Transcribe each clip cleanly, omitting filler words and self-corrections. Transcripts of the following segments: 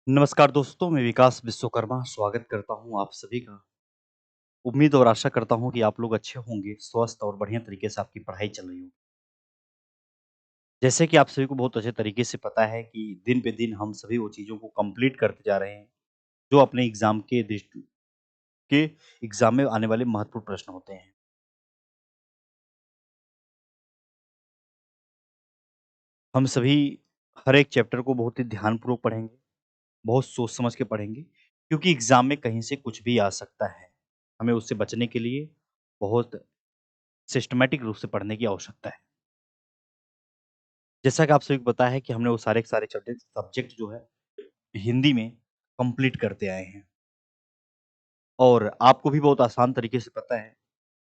नमस्कार दोस्तों, मैं विकास विश्वकर्मा स्वागत करता हूं आप सभी का। उम्मीद और आशा करता हूं कि आप लोग अच्छे होंगे, स्वस्थ और बढ़िया तरीके से आपकी पढ़ाई चल रही होगी। जैसे कि आप सभी को बहुत अच्छे तरीके से पता है कि दिन पे दिन हम सभी वो चीज़ों को कंप्लीट करते जा रहे हैं, जो अपने एग्ज़ाम के दृष्टि के एग्ज़ाम में आने वाले महत्वपूर्ण प्रश्न होते हैं। हम सभी हर एक चैप्टर को बहुत ही ध्यानपूर्वक पढ़ेंगे, बहुत सोच समझ के पढ़ेंगे, क्योंकि एग्ज़ाम में कहीं से कुछ भी आ सकता है। हमें उससे बचने के लिए बहुत सिस्टमैटिक रूप से पढ़ने की आवश्यकता है। जैसा कि आप सभी को पता है कि हमने वो सारे के सारे सब्जेक्ट जो है हिंदी में कंप्लीट करते आए हैं और आपको भी बहुत आसान तरीके से पता है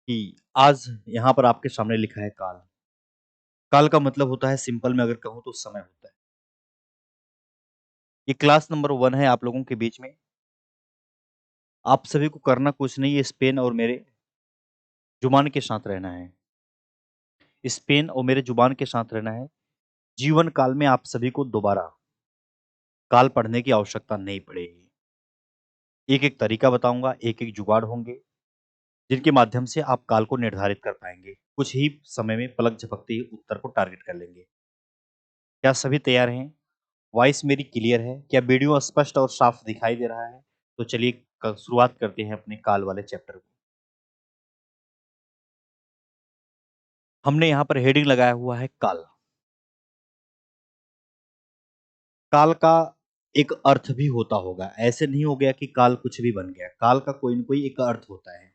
कि आज यहाँ पर आपके सामने लिखा है काल। काल का मतलब होता है सिंपल में अगर कहूँ तो समय होता है। ये क्लास नंबर 1 है आप लोगों के बीच में। आप सभी को करना कुछ नहीं है, इस पेन और मेरे जुबान के साथ रहना है। इस पेन और मेरे जुबान के साथ रहना है। जीवन काल में आप सभी को दोबारा काल पढ़ने की आवश्यकता नहीं पड़ेगी। एक-एक तरीका बताऊँगा, एक-एक जुगाड़ होंगे जिनके माध्यम से आप काल को निर्धारित कर पाएँगे। कुछ ही समय में पलक झपकते ही उत्तर को टारगेट कर लेंगे। क्या सभी तैयार हैं? वॉइस मेरी क्लियर है? क्या वीडियो स्पष्ट और साफ दिखाई दे रहा है? तो चलिए शुरुआत करते हैं अपने काल वाले चैप्टर को। हमने यहाँ पर हेडिंग लगाया हुआ है काल। काल का एक अर्थ भी होता होगा। ऐसे नहीं हो गया कि काल कुछ भी बन गया। काल का कोई न कोई एक अर्थ होता है।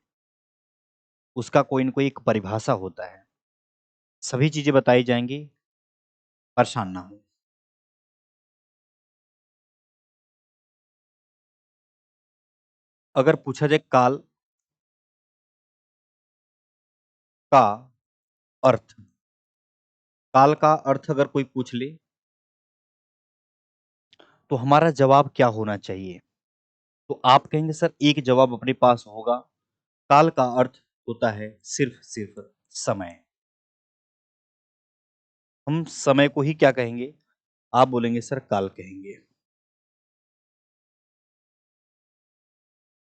उसका कोई न कोई एक परिभाषा होता है। सभी चीज़ें बताई जाएँगी, परेशान ना हों। अगर पूछा जाए काल का अर्थ, काल का अर्थ अगर कोई पूछ ले, तो हमारा जवाब क्या होना चाहिए? तो आप कहेंगे सर एक जवाब अपने पास होगा, काल का अर्थ होता है सिर्फ़ समय। हम समय को ही क्या कहेंगे? आप बोलेंगे सर काल कहेंगे।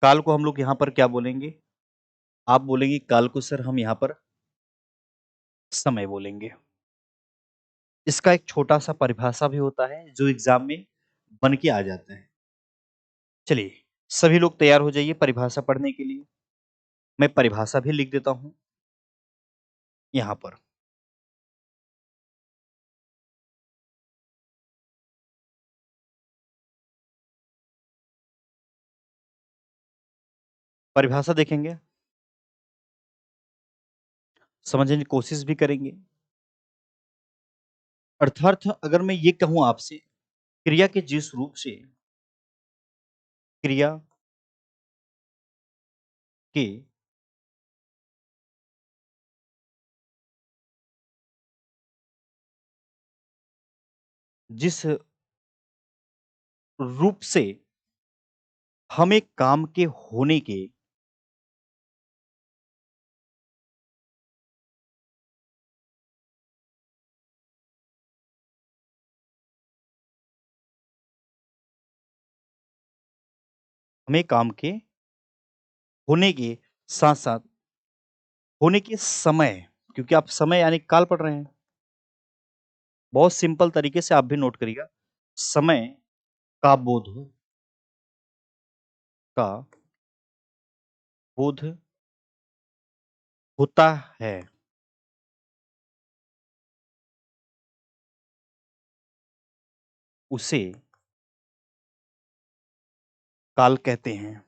काल को हम लोग यहाँ पर क्या बोलेंगे? आप बोलेंगे काल को सर हम यहाँ पर समय बोलेंगे। इसका एक छोटा-सा परिभाषा भी होता है जो एग्ज़ाम में बन के आ जाता है। चलिए, सभी लोग तैयार हो जाइए परिभाषा पढ़ने के लिए। मैं परिभाषा भी लिख देता हूँ यहाँ पर। परिभाषा देखेंगे, समझने की कोशिश भी करेंगे। अर्थात अगर मैं ये कहूँ आपसे, क्रिया के जिस रूप से क्रिया के जिस रूप से हम एक काम के होने के हमें काम के होने के साथ-साथ होने के समय, क्योंकि आप समय यानी काल पढ़ रहे हैं। बहुत सिंपल तरीके से आप भी नोट करिएगा। समय का का बोध होता है, उसे काल कहते हैं।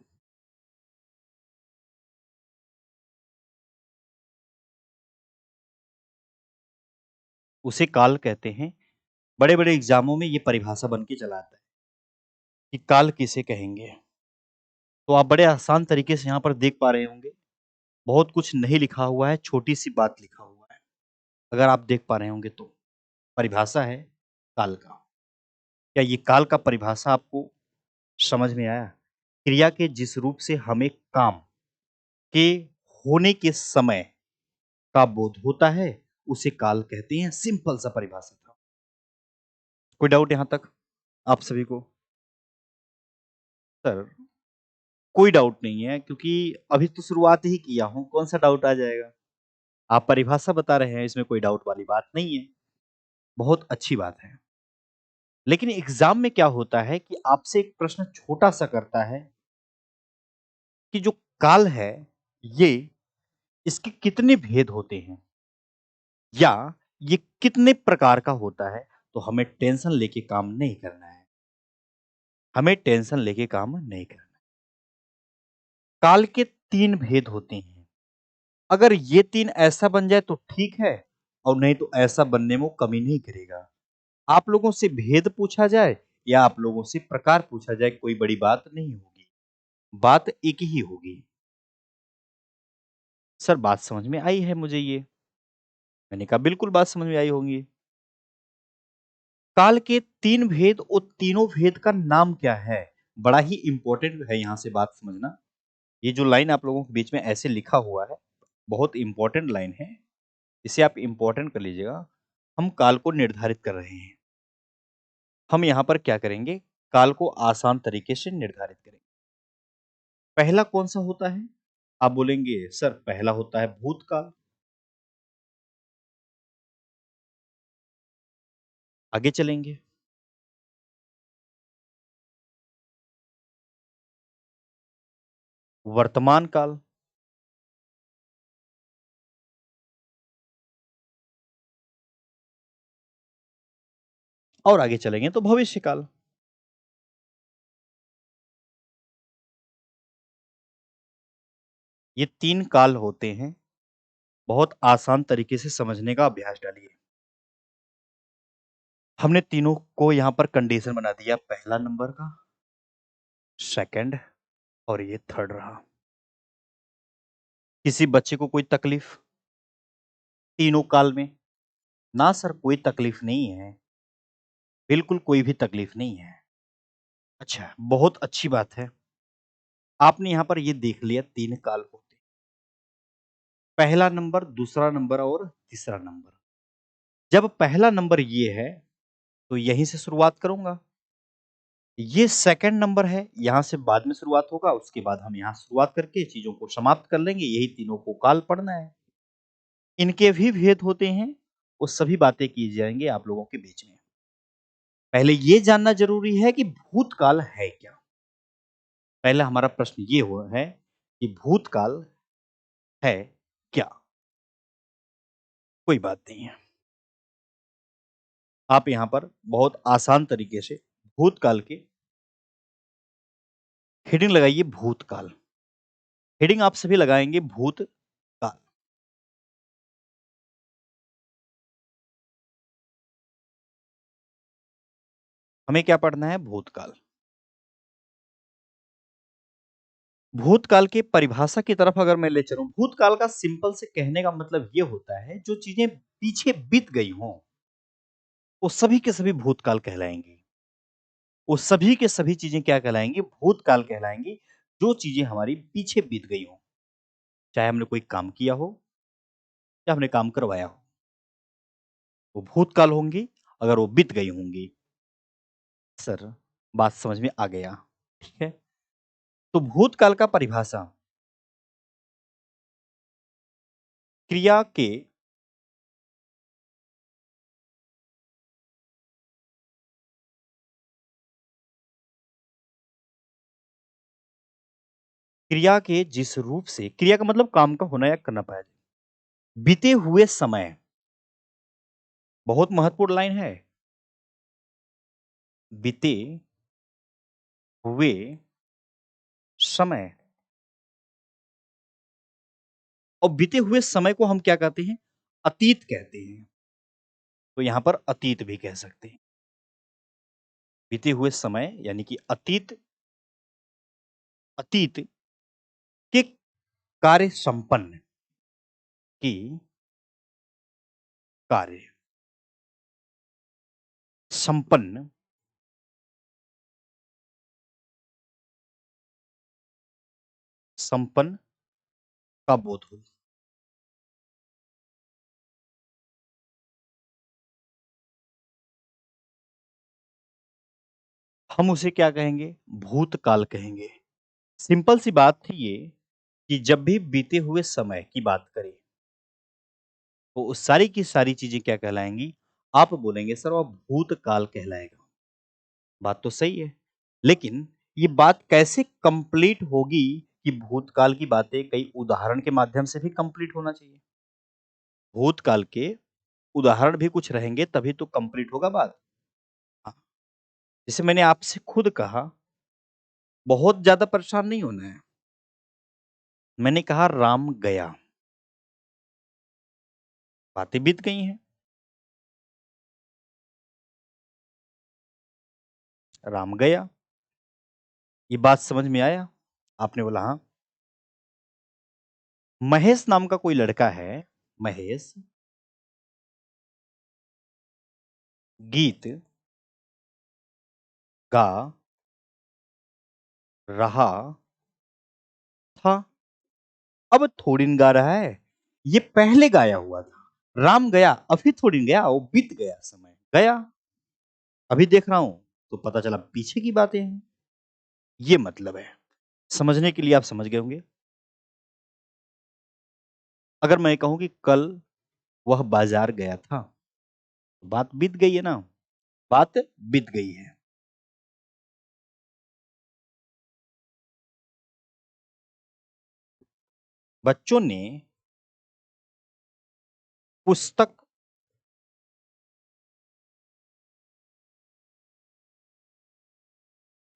उसे काल कहते हैं। बड़े-बड़े एग्ज़ामों में ये परिभाषा बन के चला आता है कि काल किसे कहेंगे। तो आप बड़े आसान तरीके से यहाँ पर देख पा रहे होंगे, बहुत कुछ नहीं लिखा हुआ है, छोटी-सी बात लिखा हुआ है। अगर आप देख पा रहे होंगे तो। परिभाषा है काल का। क्या ये काल का परिभाषा आपको समझ में आया? क्रिया के जिस रूप से हमें काम के होने के समय का बोध होता है, उसे काल कहते हैं। सिंपल सा परिभाषा था। कोई डाउट यहाँ तक आप सभी को? सर, कोई डाउट नहीं है क्योंकि अभी तो शुरुआत ही किया हूँ, कौन-सा डाउट आ जाएगा? आप परिभाषा बता रहे हैं, इसमें कोई डाउट वाली बात नहीं है, बहुत अच्छी बात है। लेकिन एग्ज़ाम में क्या होता है कि आपसे एक प्रश्न छोटा-सा करता है कि जो काल है, ये इसके कितने भेद होते हैं? या ये कितने प्रकार का होता है? तो हमें टेंशन लेके काम नहीं करना है। हमें टेंशन लेके काम नहीं करना है। काल के 3 भेद होते हैं। अगर ये 3 ऐसा बन जाए तो ठीक है और नहीं तो ऐसा बनने में वो कमी नहीं करेगा। आप लोगों से भेद पूछा जाए या आप लोगों से प्रकार पूछा जाए, कोई बड़ी बात नहीं होगी। बात एक ही होगी। सर, बात समझ में आई है मुझे ये। मैंने कहा बिल्कुल बात समझ में आई होंगी। काल के 3 भेद और तीनों भेद का नाम क्या है? बड़ा ही इम्पोर्टेंट है यहाँ से बात समझना। ये जो लाइन आप लोगों के बीच में ऐसे लिखा हुआ है, बहुत इम्पोर्टेंट लाइन है। इसे आप इम्पोर्टेंट कर लीजिएगा। हम काल को निर्धारित कर रहे हैं। हम यहाँ पर क्या करेंगे? काल को आसान तरीके से निर्धारित करेंगे। पहला कौन-सा होता है? आप बोलेंगे सर पहला होता है भूतकाल। आगे चलेंगे। वर्तमान काल। और आगे चलेंगे तो भविष्य काल। ये 3 काल होते हैं। बहुत आसान तरीके से समझने का अभ्यास डालिए। हमने तीनों को यहाँ पर कंडीशन बना दिया, पहला नंबर का, सेकंड और ये थर्ड रहा। किसी बच्चे को कोई तकलीफ तीनों काल में? ना सर, कोई तकलीफ नहीं है। बिल्कुल कोई भी तकलीफ नहीं है। अच्छा, बहुत अच्छी बात है। आपने यहाँ पर ये देख लिया 3 काल होते हैं। पहला नंबर, दूसरा नंबर और तीसरा नंबर। जब पहला नंबर ये है, तो यहीं से शुरुआत करूँगा। ये सेकंड नंबर है, यहाँ से बाद में शुरुआत होगा, उसके बाद हम यहाँ शुरुआत करके चीज़ों को समाप्त कर लेंगे, यही तीनों को काल पढ़ना है। इनके भी भेद होते हैं, वो सभी बातें की जाएँगी आप लोगों के बीच में। पहले ये जानना ज़रूरी है कि भूतकाल है क्या? पहला हमारा प्रश्न ये हुआ है कि भूतकाल है क्या? कोई बात नहीं है। आप यहाँ पर बहुत आसान तरीके से भूतकाल के हेडिंग लगाइए भूतकाल। हेडिंग आप सभी लगाएँगे भूतकाल। हमें क्या पढ़ना है? भूतकाल। भूतकाल की परिभाषा की तरफ अगर मैं ले चलूँ, भूतकाल का सिंपल से कहने का मतलब ये होता है, जो चीज़ें पीछे बीत गई हों, वो सभी के सभी भूतकाल कहलाएँगी। वो सभी के सभी चीज़ें क्या कहलाएँगी? भूतकाल कहलाएँगी, जो चीज़ें हमारी पीछे बीत गई हों। चाहे हमने कोई काम किया हो या हमने काम करवाया हो, वो भूतकाल होंगी, अगर वो बीत गई होंगी। सर, बात समझ में आ गया, ठीक है? तो भूतकाल का परिभाषा क्रिया के जिस रूप से क्रिया का मतलब काम का होना या करना पाया जाए। बीते हुए समय, बहुत महत्वपूर्ण लाइन है। बीते हुए समय और बीते हुए समय को हम क्या कहते हैं? अतीत कहते हैं। तो यहाँ पर अतीत भी कह सकते हैं। बीते हुए समय यानी कि अतीत, अतीत के कार्य संपन्न की कार्य संपन्न संपन्न का बोध हो। हम उसे क्या कहेंगे? भूतकाल कहेंगे। सिंपल सी बात थी ये कि जब भी बीते हुए समय की बात करें, तो उस सारी की सारी चीज़ें क्या कहलाएँगी? आप बोलेंगे सर वह भूतकाल कहलाएगा। बात तो सही है। लेकिन ये बात कैसे कंप्लीट होगी कि भूतकाल की बातें कई उदाहरण के माध्यम से भी कंप्लीट होना चाहिए। भूतकाल के उदाहरण भी कुछ रहेंगे तभी तो कंप्लीट होगा बात। हाँ, जैसे मैंने आपसे खुद कहा, बहुत ज़्यादा परेशान नहीं होना है। मैंने कहा राम गया, बातें बीत गई हैं। राम गया, ये बात समझ में आया? आपने बोला हाँ। महेश नाम का कोई लड़का है, महेश गीत गा रहा था। अब थोड़ी न गा रहा है, ये पहले गाया हुआ था। राम गया, अभी थोड़ी न गया, वो बीत गया समय, गया। अभी देख रहा हूँ, तो पता चला पीछे की बातें हैं। ये मतलब है। समझने के लिए आप समझ गए होंगे। अगर मैं कहूँ कि कल वह बाज़ार गया था, तो बात बीत गई है ना, बात बीत गई है। बच्चों ने पुस्तक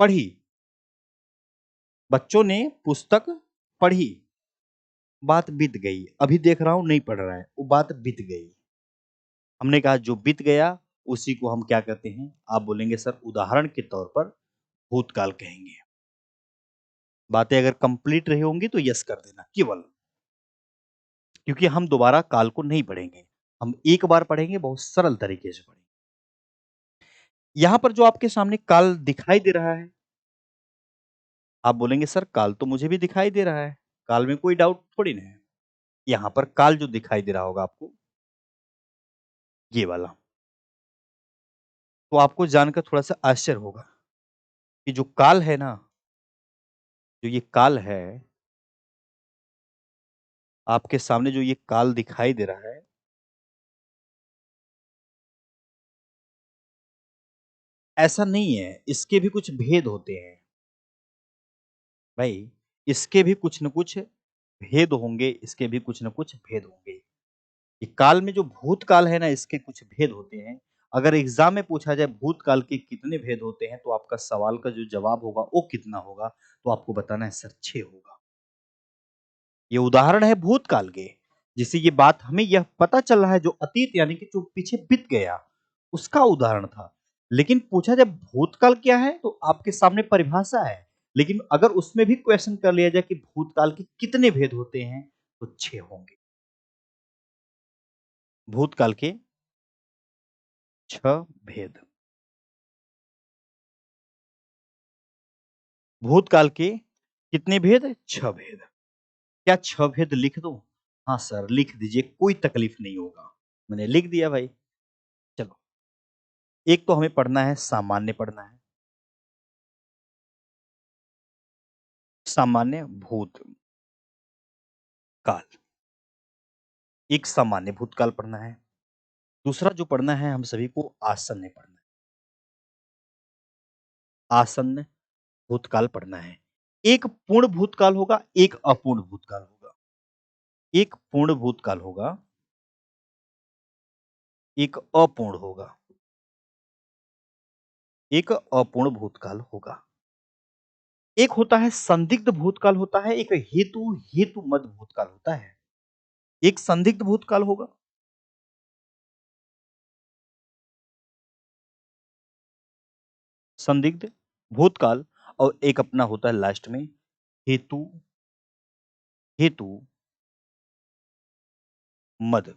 पढ़ी, बच्चों ने पुस्तक पढ़ी, बात बीत गई। अभी देख रहा हूँ नहीं पढ़ रहा है, वो बात बीत गई। हमने कहा जो बीत गया, उसी को हम क्या कहते हैं? आप बोलेंगे सर उदाहरण के तौर पर भूतकाल कहेंगे। बातें अगर कंप्लीट रही होंगी तो यस कर देना केवल, क्योंकि हम दोबारा काल को नहीं पढ़ेंगे। हम एक बार पढ़ेंगे, बहुत सरल तरीके से पढ़ेंगे। यहाँ पर जो आपके सामने काल दिखाई दे रहा है, आप बोलेंगे सर काल तो मुझे भी दिखाई दे रहा है, काल में कोई डाउट थोड़ी ना है। यहाँ पर काल जो दिखाई दे रहा होगा आपको, ये वाला, तो आपको जानकर थोड़ा-सा आश्चर्य होगा कि जो काल है ना, जो ये काल है, आपके सामने जो ये काल दिखाई दे रहा है, ऐसा नहीं है, इसके भी कुछ भेद होते हैं। भाई, इसके भी कुछ न कुछ भेद होंगे, इसके भी कुछ न कुछ भेद होंगे। ये काल में जो भूतकाल है ना, इसके कुछ भेद होते हैं। अगर एग्ज़ाम में पूछा जाए भूतकाल के कितने भेद होते हैं, तो आपका सवाल का जो जवाब होगा, वो कितना होगा? तो आपको बताना है सर 6 होगा। ये उदाहरण है भूतकाल के, जिससे ये बात हमें यह पता चल रहा है जो अतीत यानी कि जो पीछे बीत गया, उसका उदाहरण था। लेकिन पूछा जाए भूतकाल क्या है? तो आपके सामने परिभाषा है। लेकिन अगर उसमें भी क्वेश्चन कर लिया जाए कि भूतकाल के कितने भेद होते हैं? तो 6 होंगे। भूतकाल के 6 भेद। भूतकाल के कितने भेद? 6 भेद। क्या 6 भेद लिख दूँ? हाँ सर, लिख दीजिए, कोई तकलीफ नहीं होगा। मैंने लिख दिया भाई। चलो, एक तो हमें पढ़ना है, सामान्य पढ़ना है। सामान्य भूतकाल, एक सामान्य भूतकाल पढ़ना है। दूसरा जो पढ़ना है हम सभी को आसन्न पढ़ना है। आसन्न भूतकाल पढ़ना है। एक पूर्ण भूतकाल होगा, एक अपूर्ण भूतकाल होगा। एक पूर्ण भूतकाल होगा, एक अपूर्ण होगा। एक अपूर्ण भूतकाल होगा। एक होता है संदिग्ध भूतकाल होता है, एक हेतु मत भूतकाल होता है। एक संदिग्ध भूतकाल होगा, संदिग्ध भूतकाल, और एक अपना होता है लास्ट में हेतु हेतु मद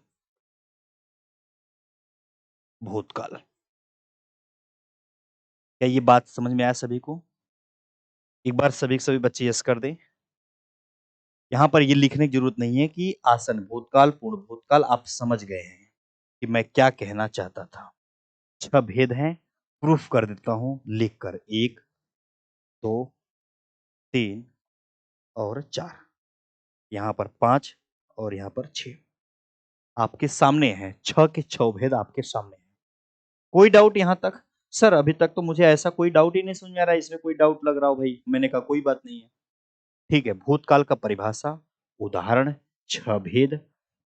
भूतकाल। क्या ये बात समझ में आया सभी को? एक बार सभी के सभी बच्चे यस कर दें। यहाँ पर ये लिखने की ज़रूरत नहीं है कि आसन्न भूतकाल, पूर्ण भूतकाल, आप समझ गए हैं कि मैं क्या कहना चाहता था। 6 भेद हैं, प्रूफ कर देता हूं लिखकर। 1, 2, 3 और 4, यहां पर 5 और यहां पर 6 आपके सामने है। 6 के 6 भेद आपके सामने है। कोई डाउट यहां तक? सर अभी तक तो मुझे ऐसा कोई डाउट ही नहीं समझ में आ रहा है, इसमें कोई डाउट लग रहा हो भाई। मैंने कहा कोई बात नहीं है। ठीक है, भूतकाल का परिभाषा, उदाहरण, 6 भेद।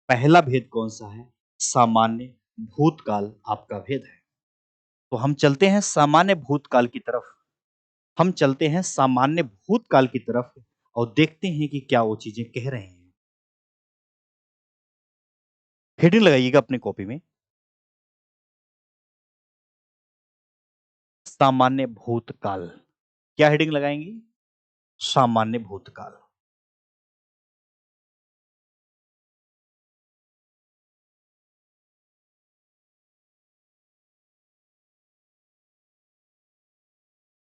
पहला भेद कौन सा है? सामान्य भूतकाल आपका भेद है। तो हम चलते हैं सामान्य भूतकाल की तरफ। हम चलते हैं सामान्य भूतकाल की तरफ और देखते हैं कि क्या वो चीजें कह रहे हैं। हेडिंग लगाइएगा अपने कॉपी में, सामान्य भूतकाल। क्या हेडिंग लगाएंगे? सामान्य भूतकाल।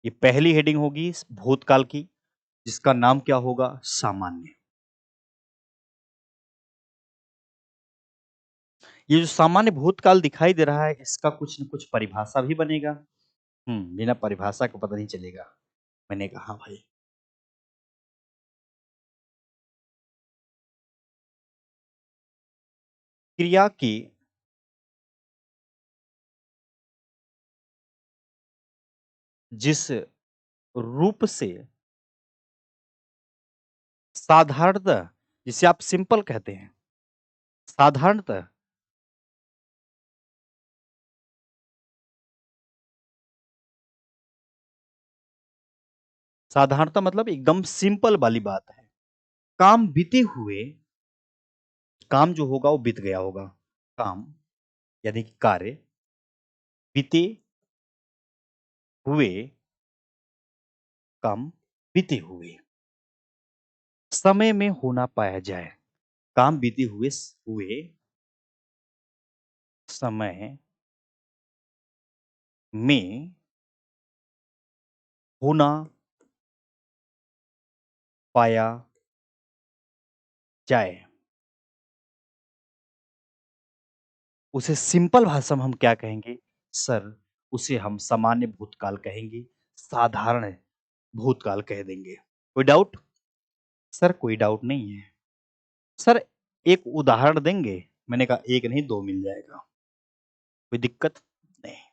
ये पहली हेडिंग होगी इस भूतकाल की, जिसका नाम क्या होगा? सामान्य। ये जो सामान्य भूतकाल दिखाई दे रहा है, इसका कुछ न कुछ परिभाषा भी बनेगा। बिना परिभाषा को पता नहीं चलेगा। मैंने कहा हाँ भाई। क्रिया की जिस रूप से साधारणतः, जिसे आप सिंपल कहते हैं, साधारणतः साधारणतः मतलब एकदम सिंपल वाली बात है। काम बीते हुए, काम जो होगा वो बीत गया होगा। काम यानी कि कार्य बीते हुए, काम बीते हुए समय में होना पाया जाए। काम बीते हुए हुए समय में होना पाया जाए, उसे सिंपल भाषा में हम क्या कहेंगे? सर उसे हम सामान्य भूतकाल कहेंगे, साधारण भूतकाल कह देंगे। कोई डाउट? सर कोई डाउट नहीं है। सर एक उदाहरण देंगे? मैंने कहा एक नहीं, दो मिल जाएगा, कोई दिक्कत नहीं।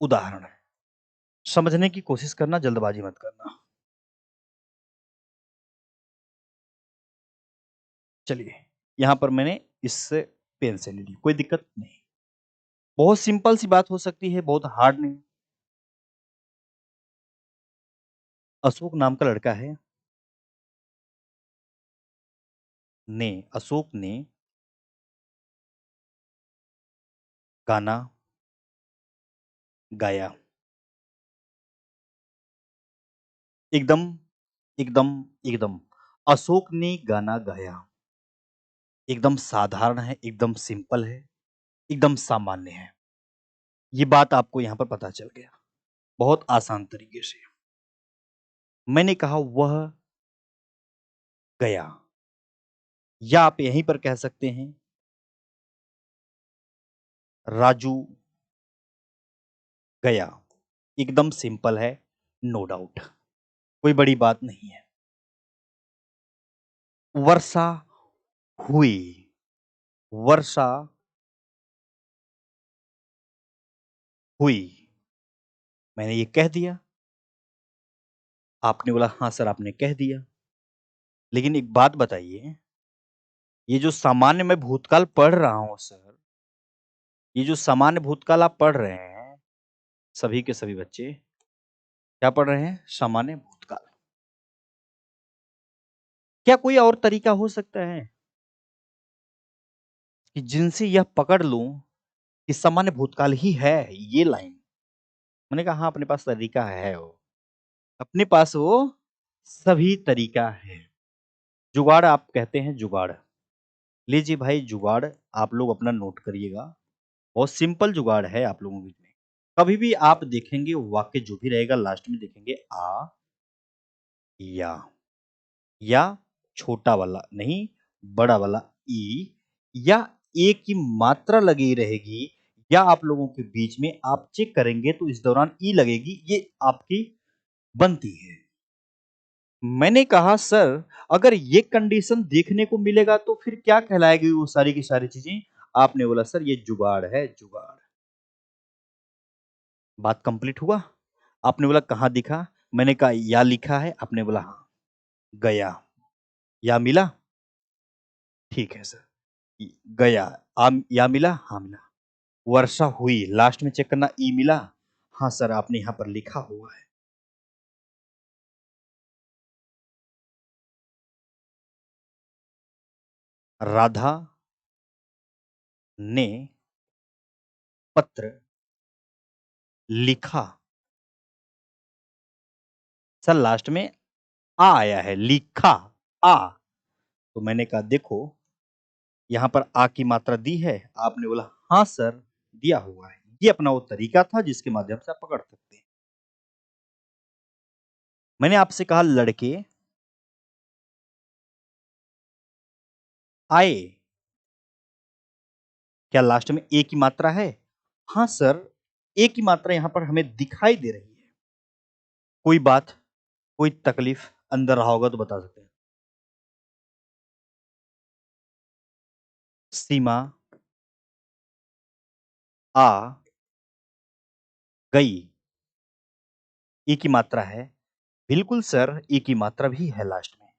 उदाहरण समझने की कोशिश करना, जल्दबाजी मत करना। चलिए, यहां पर मैंने इससे पेन से ले ली, कोई दिक्कत नहीं। बहुत सिंपल सी बात हो सकती है, बहुत हार्ड नहीं। अशोक नाम का लड़का है, अशोक ने गाना गाया। एकदम एकदम एकदम अशोक ने गाना गाया। एकदम साधारण है, एकदम सिंपल है, एकदम सामान्य है। ये बात आपको यहां पर पता चल गया बहुत आसान तरीके से। मैंने कहा वह गया, या आप यहीं पर कह सकते हैं राजू गया। एकदम सिंपल है, नो डाउट, कोई बड़ी बात नहीं है। वर्षा हुई, वर्षा हुई, मैंने ये कह दिया। आपने बोला हाँ सर आपने कह दिया, लेकिन एक बात बताइए, ये जो सामान्य मैं भूतकाल पढ़ रहा हूं सर, ये जो सामान्य भूतकाल आप पढ़ रहे हैं, सभी के सभी बच्चे क्या पढ़ रहे हैं? सामान्य भूतकाल। क्या कोई और तरीका हो सकता है कि जिनसे यह पकड़ लूं कि सामान्य भूतकाल ही है ये लाइन? मैंने कहा हाँ अपने पास तरीका है, वो अपने पास वो सभी तरीका है। जुगाड़ आप कहते हैं, जुगाड़ लीजिए भाई, जुगाड़ आप लोग अपना नोट करिएगा। बहुत सिंपल जुगाड़ है आप लोगों के लिए। कभी भी आप देखेंगे वाक्य जो भी रहेगा लास्ट में देखेंगे आ या, या छोटा वाला नहीं, बड़ा वाला ई, या ए की मात्रा लगी रहेगी या आप लोगों के बीच में आप चेक करेंगे तो इस दौरान ई लगेगी, ये आपकी बनती है। मैंने कहा सर अगर ये कंडीशन देखने को मिलेगा तो फिर क्या कहलाएगी वो सारी की सारी चीजें? आपने बोला सर ये जुगाड़ है, जुगाड़। बात कंप्लीट हुआ? आपने बोला कहाँ दिखा? मैंने कहा या लिखा है, आपने बोला हाँ। गया, या मिला? ठीक है सर। गया, या मिला? हाँ मिला। वर्षा हुई, लास्ट में चेक करना ई मिला? हाँ सर आपने यहाँ पर लिखा हुआ है। राधा ने पत्र लिखा। सर लास्ट में आ आया है, लिखा आ। तो मैंने कहा देखो यहाँ पर आ की मात्रा दी है? आपने बोला हाँ सर दिया हुआ है। ये अपना वो तरीका था जिसके माध्यम से आप पकड़ सकते हैं। मैंने आपसे कहा लड़के आए, क्या लास्ट में ए की मात्रा है? हाँ सर ए की मात्रा यहां पर हमें दिखाई दे रही है। कोई बात, कोई तकलीफ अंदर रहा होगा तो बता सकते हैं। सीमा आ गई, ई की मात्रा है। बिल्कुल सर ई की मात्रा भी है लास्ट में।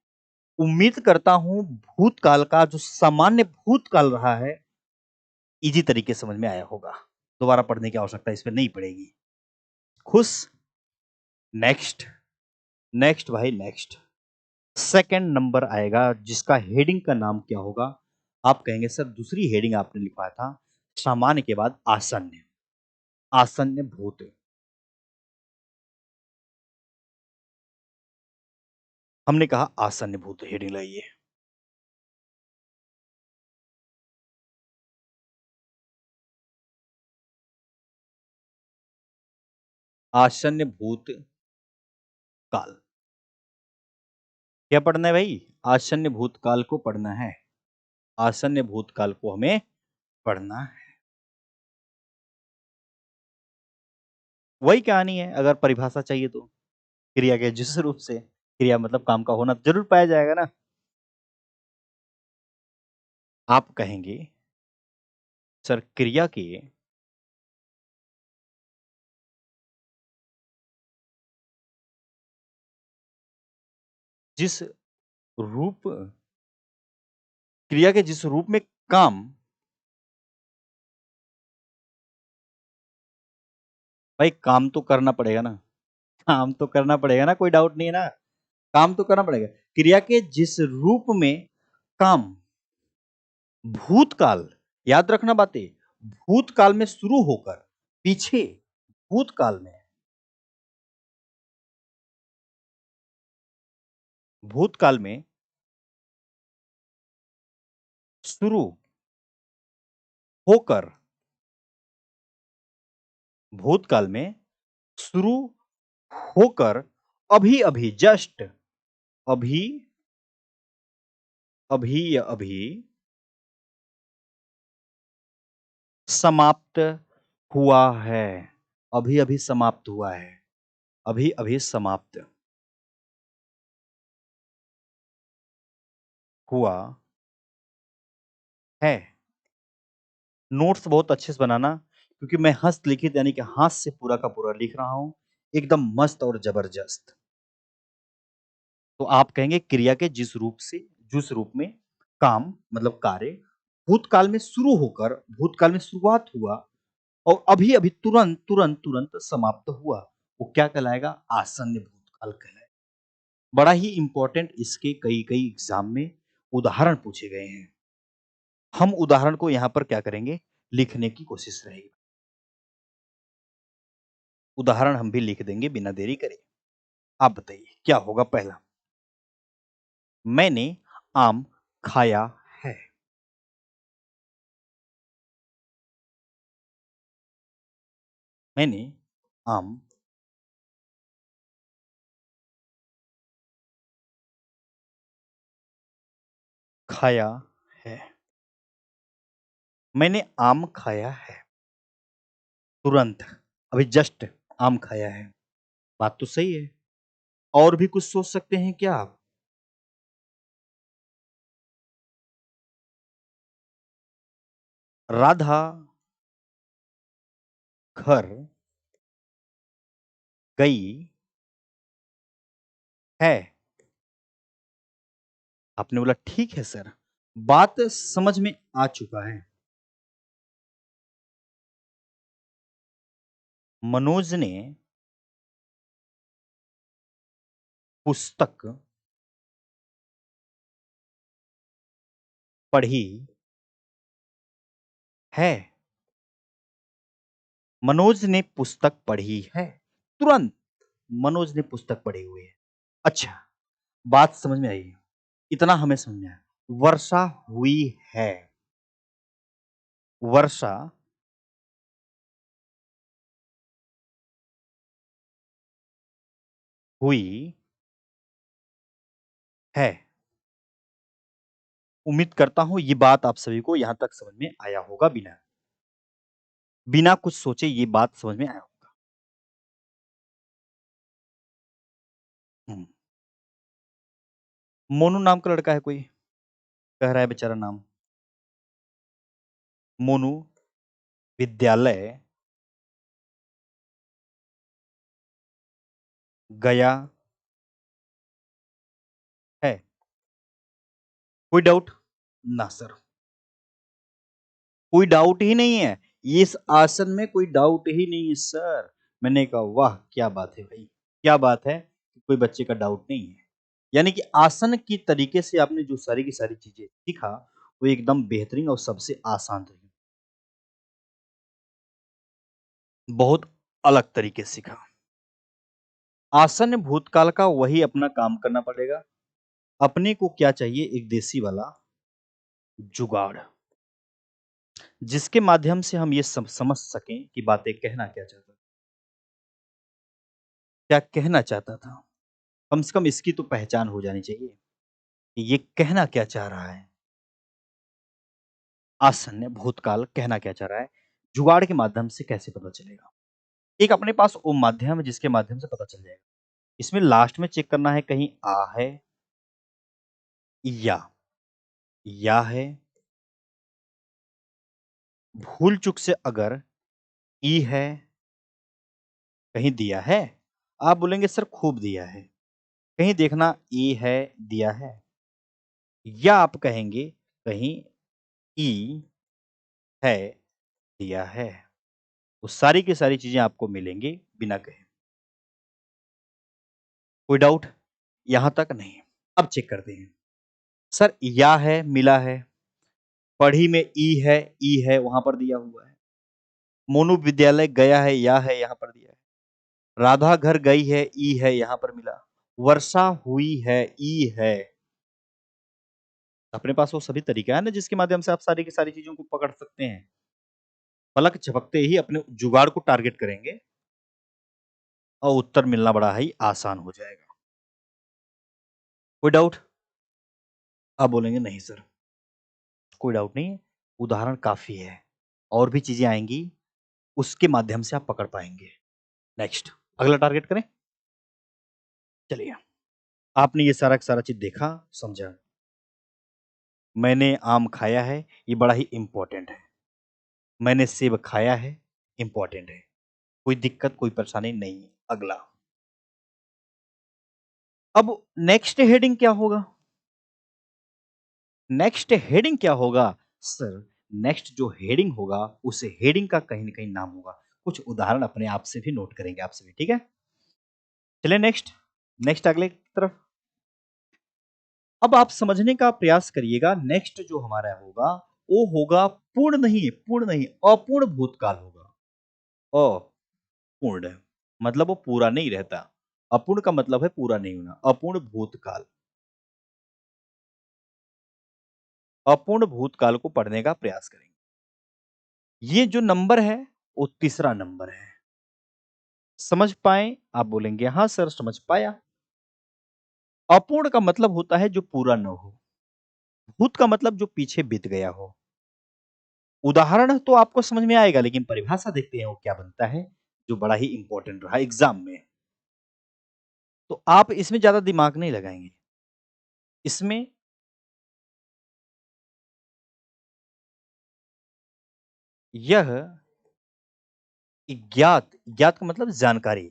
उम्मीद करता हूं भूतकाल का जो सामान्य भूतकाल रहा है इजी तरीके से समझ में आया होगा। दोबारा पढ़ने की आवश्यकता इसमें नहीं पड़ेगी। खुश? नेक्स्ट, नेक्स्ट भाई नेक्स्ट। सेकंड नंबर आएगा जिसका हेडिंग का नाम क्या होगा? आप कहेंगे सर दूसरी हेडिंग आपने लिखवाया था सामान्य के बाद आसन्न, आसन्न भूत। हमने कहा आसन्न भूत हेडिंग लाइए। आसन्न भूत काल क्या पढ़ना है भाई? आसन्न भूतकाल को पढ़ना है। आसन्न भूतकाल को हमें पढ़ना है। वही कहानी है, अगर परिभाषा चाहिए तो क्रिया के जिस रूप से, क्रिया मतलब काम का होना जरूर पाया जाएगा ना। आप कहेंगे सर क्रिया के जिस रूप, क्रिया के जिस रूप में काम, भाई काम तो करना पड़ेगा ना, काम तो करना पड़ेगा ना, कोई डाउट नहीं है ना, काम तो करना पड़ेगा। क्रिया के जिस रूप में काम, भूतकाल, याद रखना बातें, भूतकाल में शुरू होकर पीछे, भूतकाल में, भूतकाल में शुरू होकर, भूतकाल में शुरू होकर अभी अभी जस्ट, अभी अभी या अभी समाप्त हुआ है, अभी अभी समाप्त हुआ है, अभी अभी समाप्त हुआ है। नोट्स बहुत अच्छे से बनाना क्योंकि मैं हस्तलिखित यानी कि हाथ से पूरा का पूरा लिख रहा हूं, एकदम मस्त और जबरदस्त। तो आप कहेंगे क्रिया के जिस रूप से, जिस रूप में काम मतलब कार्य भूतकाल में शुरू होकर, भूतकाल में शुरुआत हुआ और अभी अभी तुरंत तुरंत तुरंत समाप्त हुआ, वो क्या कहलाएगा? आसन्न भूतकाल कहलाएगा। बड़ा ही इंपॉर्टेंट, इसके कई कई एग्जाम में उदाहरण पूछे गए हैं। हम उदाहरण को यहां पर क्या करेंगे? लिखने की कोशिश रहेगी। उदाहरण हम भी लिख देंगे बिना देरी करे। आप बताइए क्या होगा? पहला, मैंने आम खाया है। मैंने आम खाया है। मैंने आम खाया है। तुरंत, अभी जस्ट आम खाया है। बात तो सही है। और भी कुछ सोच सकते हैं क्या आप? राधा घर गई है। आपने बोला ठीक है सर। बात समझ में आ चुका है। मनोज ने पुस्तक पढ़ी है। मनोज ने पुस्तक पढ़ी है। तुरंत मनोज ने पुस्तक पढ़ी हुई है। अच्छा, बात समझ में आई। इतना हमें समझ में आया। वर्षा हुई है। वर्षा हुई है। उम्मीद करता हूं ये बात आप सभी को यहां तक समझ में आया होगा। बिना बिना कुछ सोचे ये बात समझ में आया होगा। हम्म। मोनू नाम का लड़का है कोई, कह रहा है बेचारा नाम। मोनू विद्यालय गया है। कोई डाउट? ना सर, कोई डाउट ही नहीं है। इस आसन में कोई डाउट ही नहीं है सर। मैंने कहा वाह क्या बात है भाई, क्या बात है कि कोई बच्चे का डाउट नहीं है। यानी कि आसन की तरीके से आपने जो सारी की सारी चीजें सीखा वो एकदम बेहतरीन और सबसे आसान रही। बहुत अलग तरीके से सीखा। आसन भूतकाल का वही अपना काम करना पड़ेगा। अपने को क्या चाहिए? एक देसी वाला जुगाड़, जिसके माध्यम से हम ये समझ सकें कि बातें कहना क्या चाहता था, क्या कहना चाहता था। कम से कम इसकी तो पहचान हो जानी चाहिए कि ये कहना क्या चाह रहा है। आसन्न भूतकाल कहना क्या चाह रहा है, जुगाड़ के माध्यम से कैसे पता चलेगा? एक अपने पास वो माध्यम है जिसके माध्यम से पता चल जाएगा। इसमें लास्ट में चेक करना है कहीं आ है या है। भूल चूक से अगर ई है, कहीं दिया है, आप बोलेंगे सर खूब दिया है। कहीं देखना ई है, दिया है, या आप कहेंगे कहीं ई है, दिया है। वो सारी की सारी चीजें आपको मिलेंगी बिना कहे। कोई डाउट? यहां तक नहीं। अब चेक करते हैं। सर या है, मिला है। पढ़ी में ई है वहां पर दिया हुआ है। मोनू विद्यालय गया है, या है यहां पर दिया है। राधा घर गई है, ई है यहां पर मिला। वर्षा हुई है, ई है। अपने पास वो सभी तरीका है ना जिसके माध्यम से आप सारी की सारी चीजों को पकड़ सकते हैं। पलक झपकते ही अपने जुगाड़ को टारगेट करेंगे और उत्तर मिलना बड़ा ही आसान हो जाएगा। कोई डाउट? आप बोलेंगे नहीं सर, कोई डाउट नहीं है, उदाहरण काफी है। और भी चीजें आएंगी, उसके माध्यम से आप पकड़ पाएंगे। नेक्स्ट, अगला टारगेट करें। चलिए, आपने ये सारा का सारा चीज देखा, समझा। मैंने आम खाया है, ये बड़ा ही इंपॉर्टेंट है। मैंने सेब खाया है, इंपॉर्टेंट है। कोई दिक्कत कोई परेशानी नहीं है। अगला, अब नेक्स्ट हेडिंग क्या होगा? नेक्स्ट हेडिंग क्या होगा? सर, नेक्स्ट जो हेडिंग होगा उस हेडिंग का कहीं ना कहीं नाम होगा। कुछ उदाहरण अपने आप से भी नोट करेंगे आप सभी, ठीक है? चलिए नेक्स्ट, नेक्स्ट अगले की तरफ। अब आप समझने का प्रयास करिएगा। नेक्स्ट जो हमारा होगा वो होगा पूर्ण नहीं, पूर्ण नहीं, अपूर्ण भूतकाल होगा। अपूर्ण मतलब वो पूरा नहीं रहता। अपूर्ण का मतलब है पूरा नहीं होना। अपूर्ण भूतकाल, अपूर्ण भूतकाल को पढ़ने का प्रयास करेंगे। ये जो नंबर है वो तीसरा नंबर है। समझ पाए? आप बोलेंगे हाँ सर समझ पाया। अपूर्ण का मतलब होता है जो पूरा न हो। भूत का मतलब जो पीछे बीत गया हो। उदाहरण तो आपको समझ में आएगा, लेकिन परिभाषा देखते हैं वो क्या बनता है, जो बड़ा ही इम्पोर्टेंट रहा एग्ज़ाम में। तो आप इसमें ज़्यादा दिमाग नहीं लगाएँगे। इसमें यह ज्ञात का मतलब जानकारी।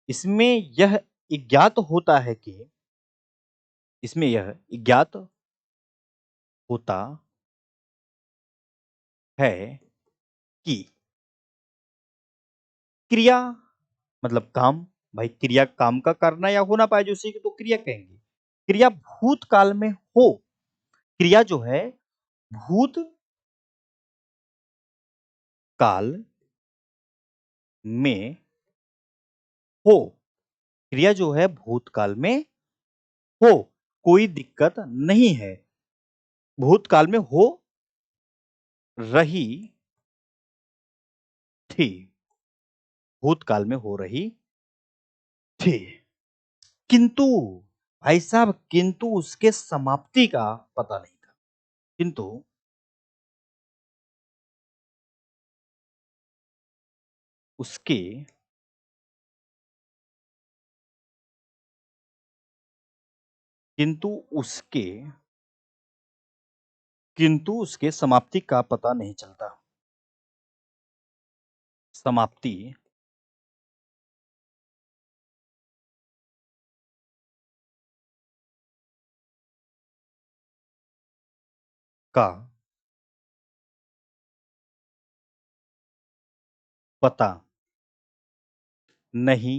इसमें यह ज्ञात होता है कि इसमें यह ज्ञात होता है कि क्रिया मतलब काम, भाई क्रिया काम का करना या होना पाए जो उसी को तो क्रिया कहेंगे। क्रिया भूतकाल में हो, क्रिया जो है भूतकाल में हो, क्रिया जो है भूतकाल में हो, कोई दिक्कत नहीं है। भूतकाल में हो रही थी, भूतकाल में हो रही थी। किंतु भाई साहब, किंतु उसके समाप्ति का पता नहीं था। किंतु उसके किंतु उसके किंतु उसके समाप्ति का पता नहीं चलता। समाप्ति का पता नहीं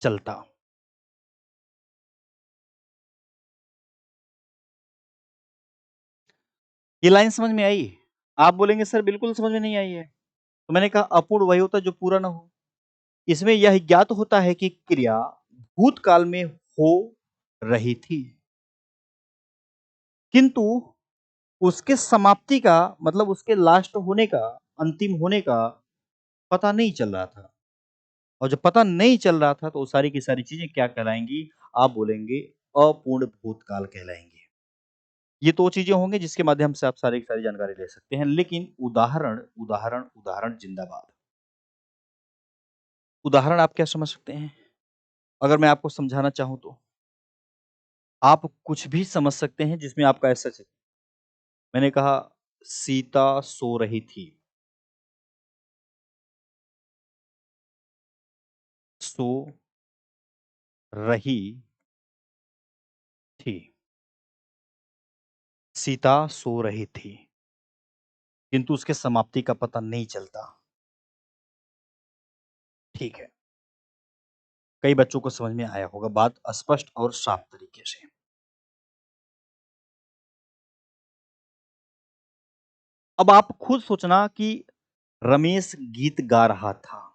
चलता। ये लाइन समझ में आई? आप बोलेंगे सर बिल्कुल समझ में नहीं आई है। तो मैंने कहा अपूर्ण वही होता है जो पूरा ना हो। इसमें यह ज्ञात होता है कि क्रिया भूतकाल में हो रही थी, किंतु उसके समाप्ति का मतलब उसके लास्ट होने का, अंतिम होने का पता नहीं चल रहा था। और जब पता नहीं चल रहा था तो वो सारी की सारी चीजें क्या कहलाएंगी? आप बोलेंगे अपूर्ण भूतकाल कहलाएंगे। ये तो चीजें होंगी जिसके माध्यम से आप सारी की सारी जानकारी ले सकते हैं, लेकिन उदाहरण उदाहरण उदाहरण जिंदाबाद। उदाहरण आप क्या समझ सकते हैं? अगर मैं आपको समझाना चाहूं तो आप कुछ भी समझ सकते हैं जिसमें आपका ऐसा चीज। मैंने कहा सीता सो रही थी, सो रही थी, सीता सो रही थी, किंतु उसके समाप्ति का पता नहीं चलता। ठीक है, कई बच्चों को समझ में आया होगा बात स्पष्ट और साफ तरीके से। अब आप खुद सोचना कि रमेश गीत गा रहा था।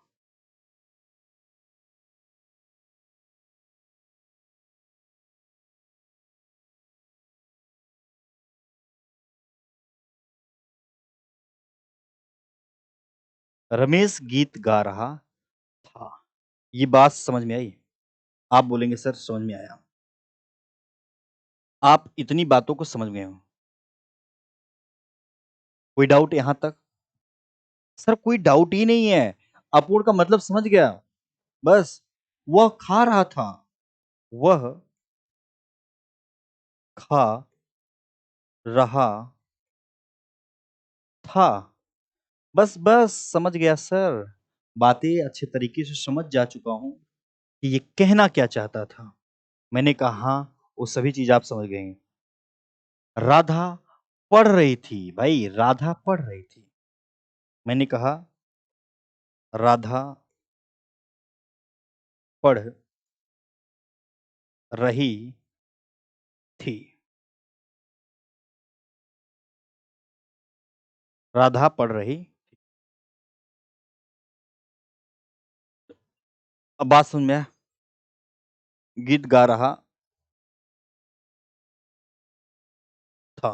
रमेश गीत गा रहा था। ये बात समझ में आई? आप बोलेंगे सर समझ में आया। आप इतनी बातों को समझ गए हो, कोई डाउट यहां तक? सर कोई डाउट ही नहीं है, अपूर्ण का मतलब समझ गया। बस वह खा रहा था, वह खा रहा था। बस बस समझ गया सर, बातें अच्छे तरीके से समझ जा चुका हूं कि ये कहना क्या चाहता था। मैंने कहा हाँ, वो सभी चीज आप समझ गए हैं। राधा पढ़ रही थी, भाई राधा पढ़ रही थी। मैंने कहा राधा पढ़ रही थी, राधा पढ़ रही। अब बात सुन में, गीत गा रहा था।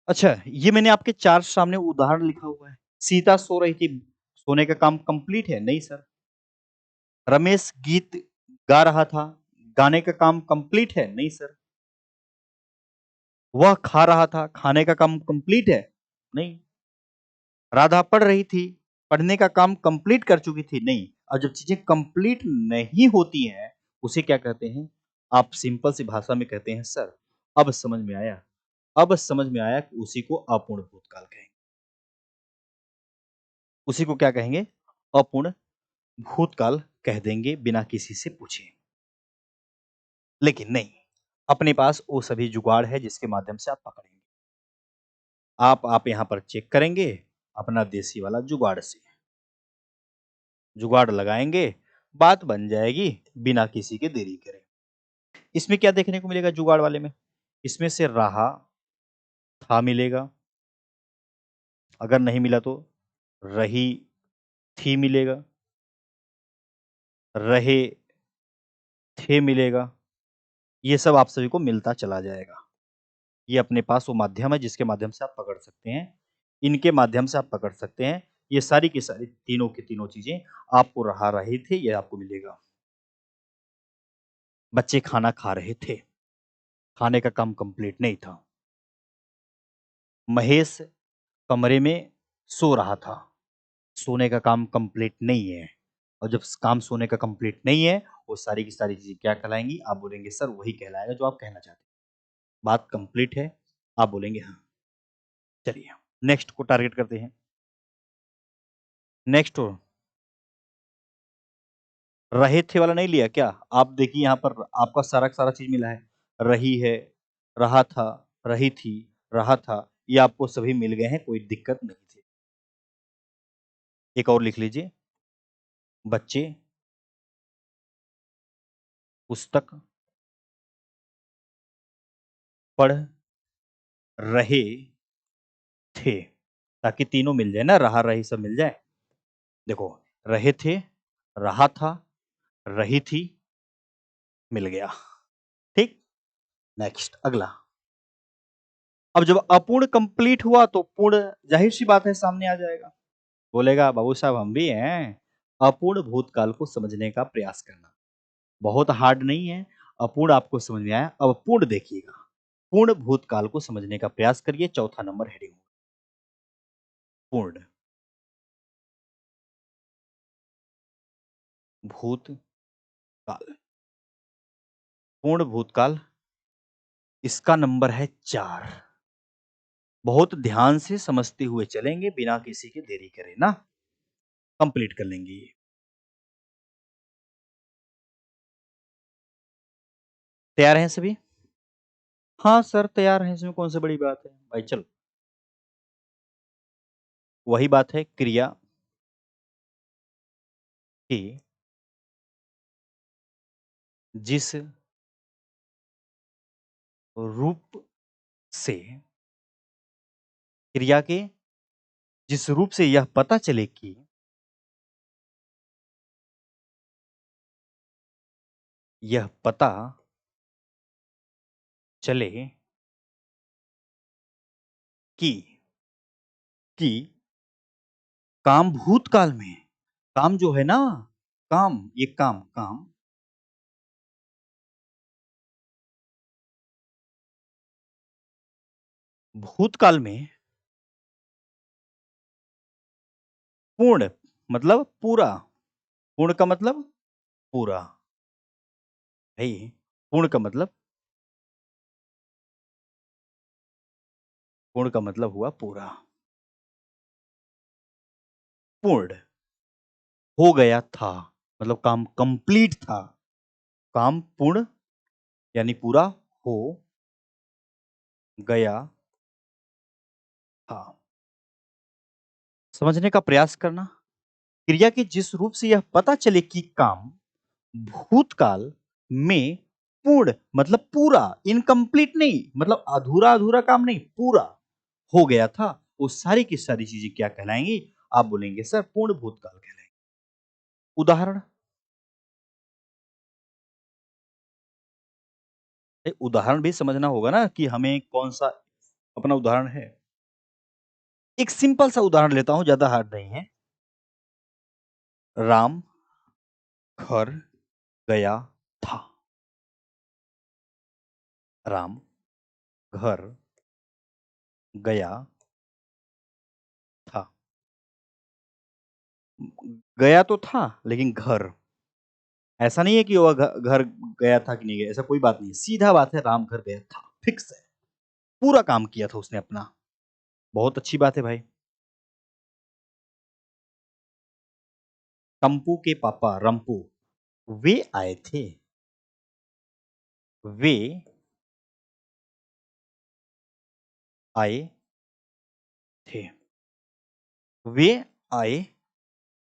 अच्छा, ये मैंने आपके चार सामने उदाहरण लिखा हुआ है। सीता सो रही थी, सोने का काम कंप्लीट है? नहीं सर। रमेश गीत गा रहा था, गाने का काम कंप्लीट है? नहीं सर। वह खा रहा था, खाने का काम कंप्लीट है? नहीं। राधा पढ़ रही थी, पढ़ने का काम कंप्लीट कर चुकी थी? नहीं। और जब चीजें कंप्लीट नहीं होती हैं, उसे क्या कहते हैं? आप सिंपल सी भाषा में कहते हैं सर, अब समझ में आया। अब समझ में आया कि उसी को अपूर्ण भूतकाल कहेंगे। उसी को क्या कहेंगे? अपूर्ण भूतकाल कह देंगे बिना किसी से पूछे। लेकिन नहीं, अपने पास वो सभी जुगाड़ है जिसके माध्यम से आप पकड़ेंगे। आप यहां पर चेक करेंगे अपना देसी वाला जुगाड़ से। जुगाड़ लगाएंगे, बात बन जाएगी बिना किसी के देरी करे। इसमें क्या देखने को मिलेगा जुगाड़ वाले में? इसमें से रहा था मिलेगा, अगर नहीं मिला तो रही थी मिलेगा, रहे थे मिलेगा। ये सब आप सभी को मिलता चला जाएगा। ये अपने पास वो माध्यम है जिसके माध्यम से आप पकड़ सकते हैं। इनके माध्यम से आप पकड़ सकते हैं। ये सारी की सारी तीनों की तीनों चीजें आपको रहा रहे थे, ये आपको मिलेगा। बच्चे खाना खा रहे थे, खाने का काम कंप्लीट नहीं था। महेश कमरे में सो रहा था, सोने का काम कंप्लीट नहीं है। और जब काम सोने का कंप्लीट नहीं है, वो सारी की सारी चीजें क्या कहलाएंगी? आप बोलेंगे सर वही कहलाएगा जो आप कहना चाहते हैं। बात कंप्लीट है, आप बोलेंगे हाँ। चलिए नेक्स्ट को टारगेट करते हैं। नेक्स्ट रहे थे वाला नहीं लिया क्या? आप देखिए यहाँ पर आपका सारा का सारा चीज मिला है। रही है, रहा था, रही थी, रहा था, ये आपको सभी मिल गए हैं, कोई दिक्कत नहीं थी। एक और लिख लीजिए, बच्चे पुस्तक पढ़ रहे थे, ताकि तीनों मिल जाए ना, रहा रही सब मिल जाए। देखो, रहे थे, रहा था, रही थी, मिल गया। ठीक। नेक्स्ट अगला। अब जब अपूर्ण कंप्लीट हुआ तो पूर्ण जाहिर सी बात है सामने आ जाएगा। बोलेगा बाबू साहब हम भी हैं। अपूर्ण भूतकाल को समझने का प्रयास करना बहुत हार्ड नहीं है। अपूर्ण आपको समझ में आया, अब पूर्ण देखिएगा। पूर्ण भूतकाल को समझने का प्रयास करिए। चौथा नंबर हेडिंग, पूर्ण भूतकाल। पूर्ण भूतकाल, इसका नंबर है 4। बहुत ध्यान से समझते हुए चलेंगे बिना किसी के देरी करे ना, कंप्लीट कर लेंगे ये। तैयार हैं सभी? हाँ सर तैयार हैं, इसमें कौन सी बड़ी बात है भाई। चलो, वही बात है, क्रिया की जिस रूप से, क्रिया के जिस रूप से यह पता चले कि यह पता चले कि कि काम भूतकाल में है। काम जो है ना, काम, ये काम काम भूतकाल में पूर्ण मतलब पूरा। पूर्ण का मतलब पूरा। है पूर्ण का मतलब, पूर्ण का मतलब हुआ पूरा। पूर्ण हो गया था मतलब काम कंप्लीट था। काम पूर्ण यानी पूरा हो गया था। समझने का प्रयास करना। क्रिया के जिस रूप से यह पता चले कि काम भूतकाल में पूर्ण मतलब पूरा, इनकम्प्लीट नहीं मतलब अधूरा अधूरा काम नहीं, पूरा हो गया था, वो सारी की सारी चीजें क्या कहलाएंगी? आप बोलेंगे सर पूर्ण भूतकाल कहलाएंगे। उदाहरण, उदाहरण भी समझना होगा ना कि हमें कौन सा अपना उदाहरण है। एक सिंपल सा उदाहरण लेता हूं, ज्यादा हार्ड नहीं है। राम घर गया था। राम घर गया था। गया तो था लेकिन घर, ऐसा नहीं है कि वो घर गया था कि नहीं गया, ऐसा कोई बात नहीं, सीधा बात है, राम घर गया था, फिक्स है। पूरा काम किया था उसने अपना। बहुत अच्छी बात है भाई। टम्पू के पापा रंपू वे आए थे। वे आए थे। वे आए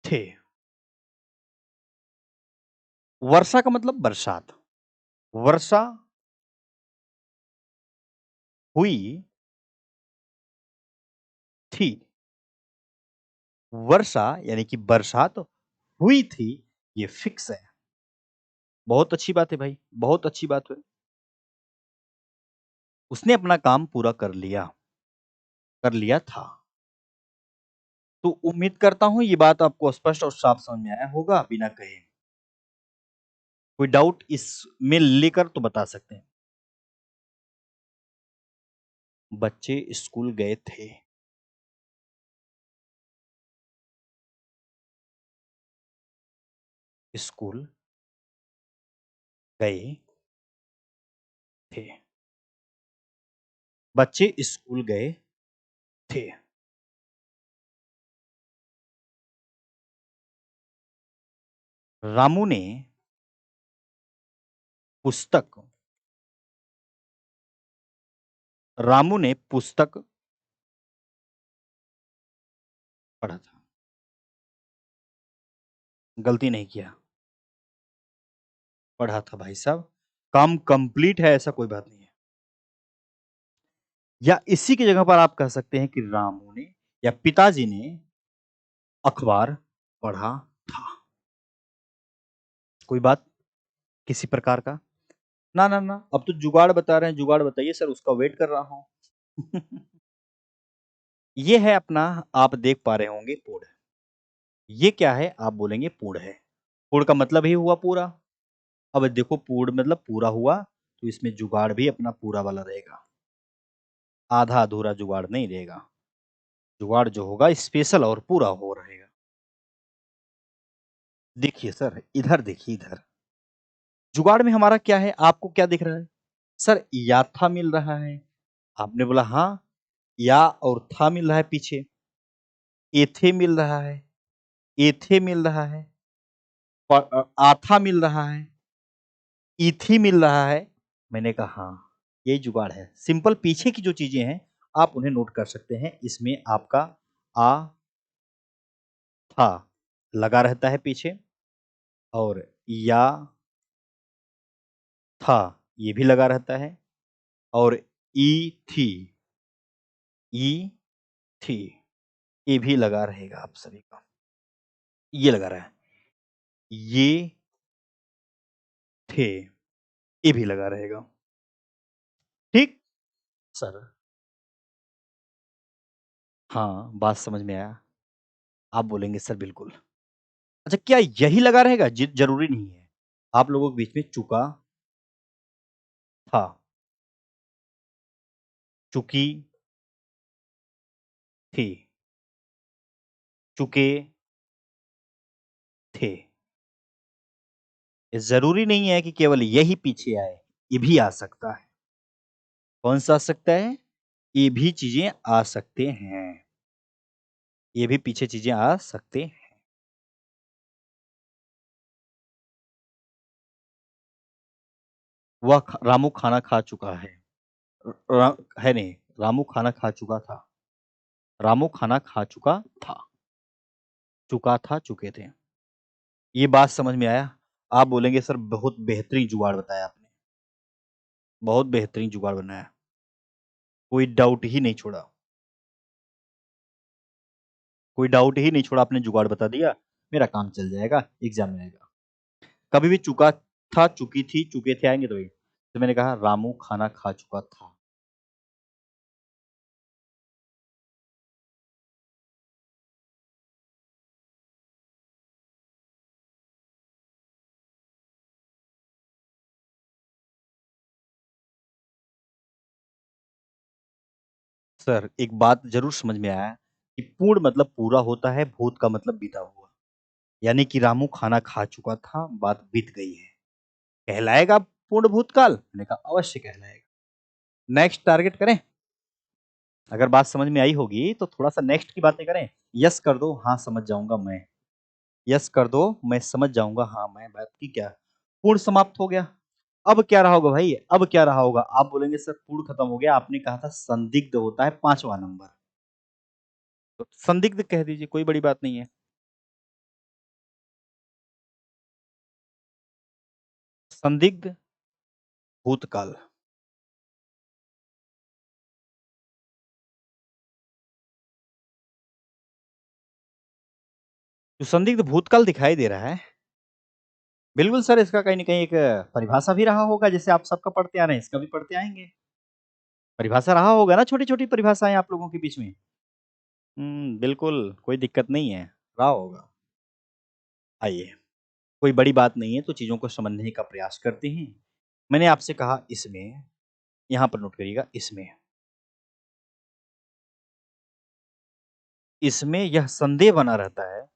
थे। वर्षा का मतलब बरसात। वर्षा हुई थी। वर्षा यानी कि बरसात हुई थी, ये फिक्स है। बहुत अच्छी बात है भाई, बहुत अच्छी बात है। उसने अपना काम पूरा कर लिया था। तो उम्मीद करता हूं ये बात आपको स्पष्ट और साफ समझ में आया होगा बिना कहे। कोई डाउट इसमें लेकर तो बता सकते हैं। बच्चे स्कूल गए थे। स्कूल गए थे। बच्चे स्कूल गए थे। रामू ने पुस्तक रामू ने पुस्तक पढ़ा था। गलती नहीं किया, पढ़ा था भाई साहब। काम कंप्लीट है, ऐसा कोई बात नहीं है। या इसी की जगह पर आप कह सकते हैं कि रामू ने या पिताजी ने अखबार पढ़ा था। कोई बात किसी प्रकार का? ना ना ना, अब तो जुगाड़ बता रहे हैं, जुगाड़ बताइए सर, उसका वेट कर रहा हूं। ये है अपना, आप देख पा रहे होंगे पूर्ण। ये क्या है आप बोलेंगे पूर्ण है। पूर्ण का मतलब ही हुआ पूरा। अब देखो पूर्ण मतलब पूरा हुआ, तो इसमें जुगाड़ भी अपना पूरा वाला रहेगा, आधा अधूरा जुगाड़ नहीं रहेगा। जुगाड़ जो होगा स्पेशल और पूरा हो रहेगा। देखिए सर, इधर देखिए, इधर जुगाड़ में हमारा क्या है, आपको क्या दिख रहा है? सर या था मिल रहा है। आपने बोला हाँ, या और था मिल रहा है पीछे। एथे मिल रहा है। एथे मिल रहा है। आथा मिल रहा है। इथी मिल रहा है। मैंने कहा हाँ, यही जुगाड़ है। सिंपल पीछे की जो चीजें हैं आप उन्हें नोट कर सकते हैं। इसमें आपका आ था लगा रहता है पीछे, और या था ये भी लगा रहता है, और ई थी, ई थी ये भी लगा रहेगा आप सभी का। ये लगा रहा है। ये थे ये भी लगा रहेगा। ठीक सर। हाँ, बात समझ में आया। आप बोलेंगे सर बिल्कुल। अच्छा, क्या यही लगा रहेगा? जरूरी नहीं है। आप लोगों के बीच में चुका था, चुकी थी, चुके थे। ये जरूरी नहीं है कि केवल यही पीछे आए, ये भी आ सकता है। कौन सा आ सकता है? ये भी चीजें आ सकते हैं। ये भी पीछे चीजें आ सकते हैं। वह रामू खाना खा चुका है। है नहीं, रामू खाना खा चुका था। रामू खाना खा चुका था। चुका था, चुके थे। ये बात समझ में आया? आप बोलेंगे सर बहुत बेहतरीन जुगाड़ बताया आपने, बहुत बेहतरीन जुगाड़ बनाया, कोई डाउट ही नहीं छोड़ा। कोई डाउट ही नहीं छोड़ा, आपने जुगाड़ बता दिया, मेरा काम चल जाएगा, एग्जाम में आएगा। कभी भी चुका था, चुकी थी, चुके थे आएंगे तो मैंने कहा रामू खाना खा चुका था। सर, एक बात ज़रूर समझ में आया कि पूर्ण मतलब पूरा होता है, भूत का मतलब बीता हुआ। यानी कि रामू खाना खा चुका था, बात बीत गई है। कहलाएगा पूर्ण भूतकाल? मैंने कहा अवश्य कहलाएगा। नेक्स्ट टारगेट करें? अगर बात समझ में आई होगी तो थोड़ा-सा नेक्स्ट की बातें करें। यस कर दो, हाँ समझ जाऊँगा मैं। यस कर दो, मैं समझ जाऊँगा, हाँ मैं बात की क्या? पूर्ण समाप्त हो गया। अब क्या रहा होगा भाई? अब क्या रहा होगा? आप बोलेंगे सर पूर्ण खत्म हो गया, आपने कहा था संदिग्ध होता है 5वां नंबर। तो संदिग्ध कह दीजिए, कोई बड़ी बात नहीं है। संदिग्ध भूतकाल। जो संदिग्ध भूतकाल दिखाई दे रहा है, बिल्कुल सर इसका कहीं न कहीं एक परिभाषा भी रहा होगा, जैसे आप सबका पढ़ते आ रहे हैं, इसका भी पढ़ते आएँगे। परिभाषा रहा होगा ना छोटी-छोटी परिभाषाएँ आप लोगों के बीच में? बिल्कुल, कोई दिक्कत नहीं है, रहा होगा। आइए, कोई बड़ी बात नहीं है, तो चीज़ों को समझने का प्रयास करते हैं। मैंने आपसे कहा इसमें, यहाँ पर नोट करिएगा इसमें। इसमें यह संदेह बना रहता है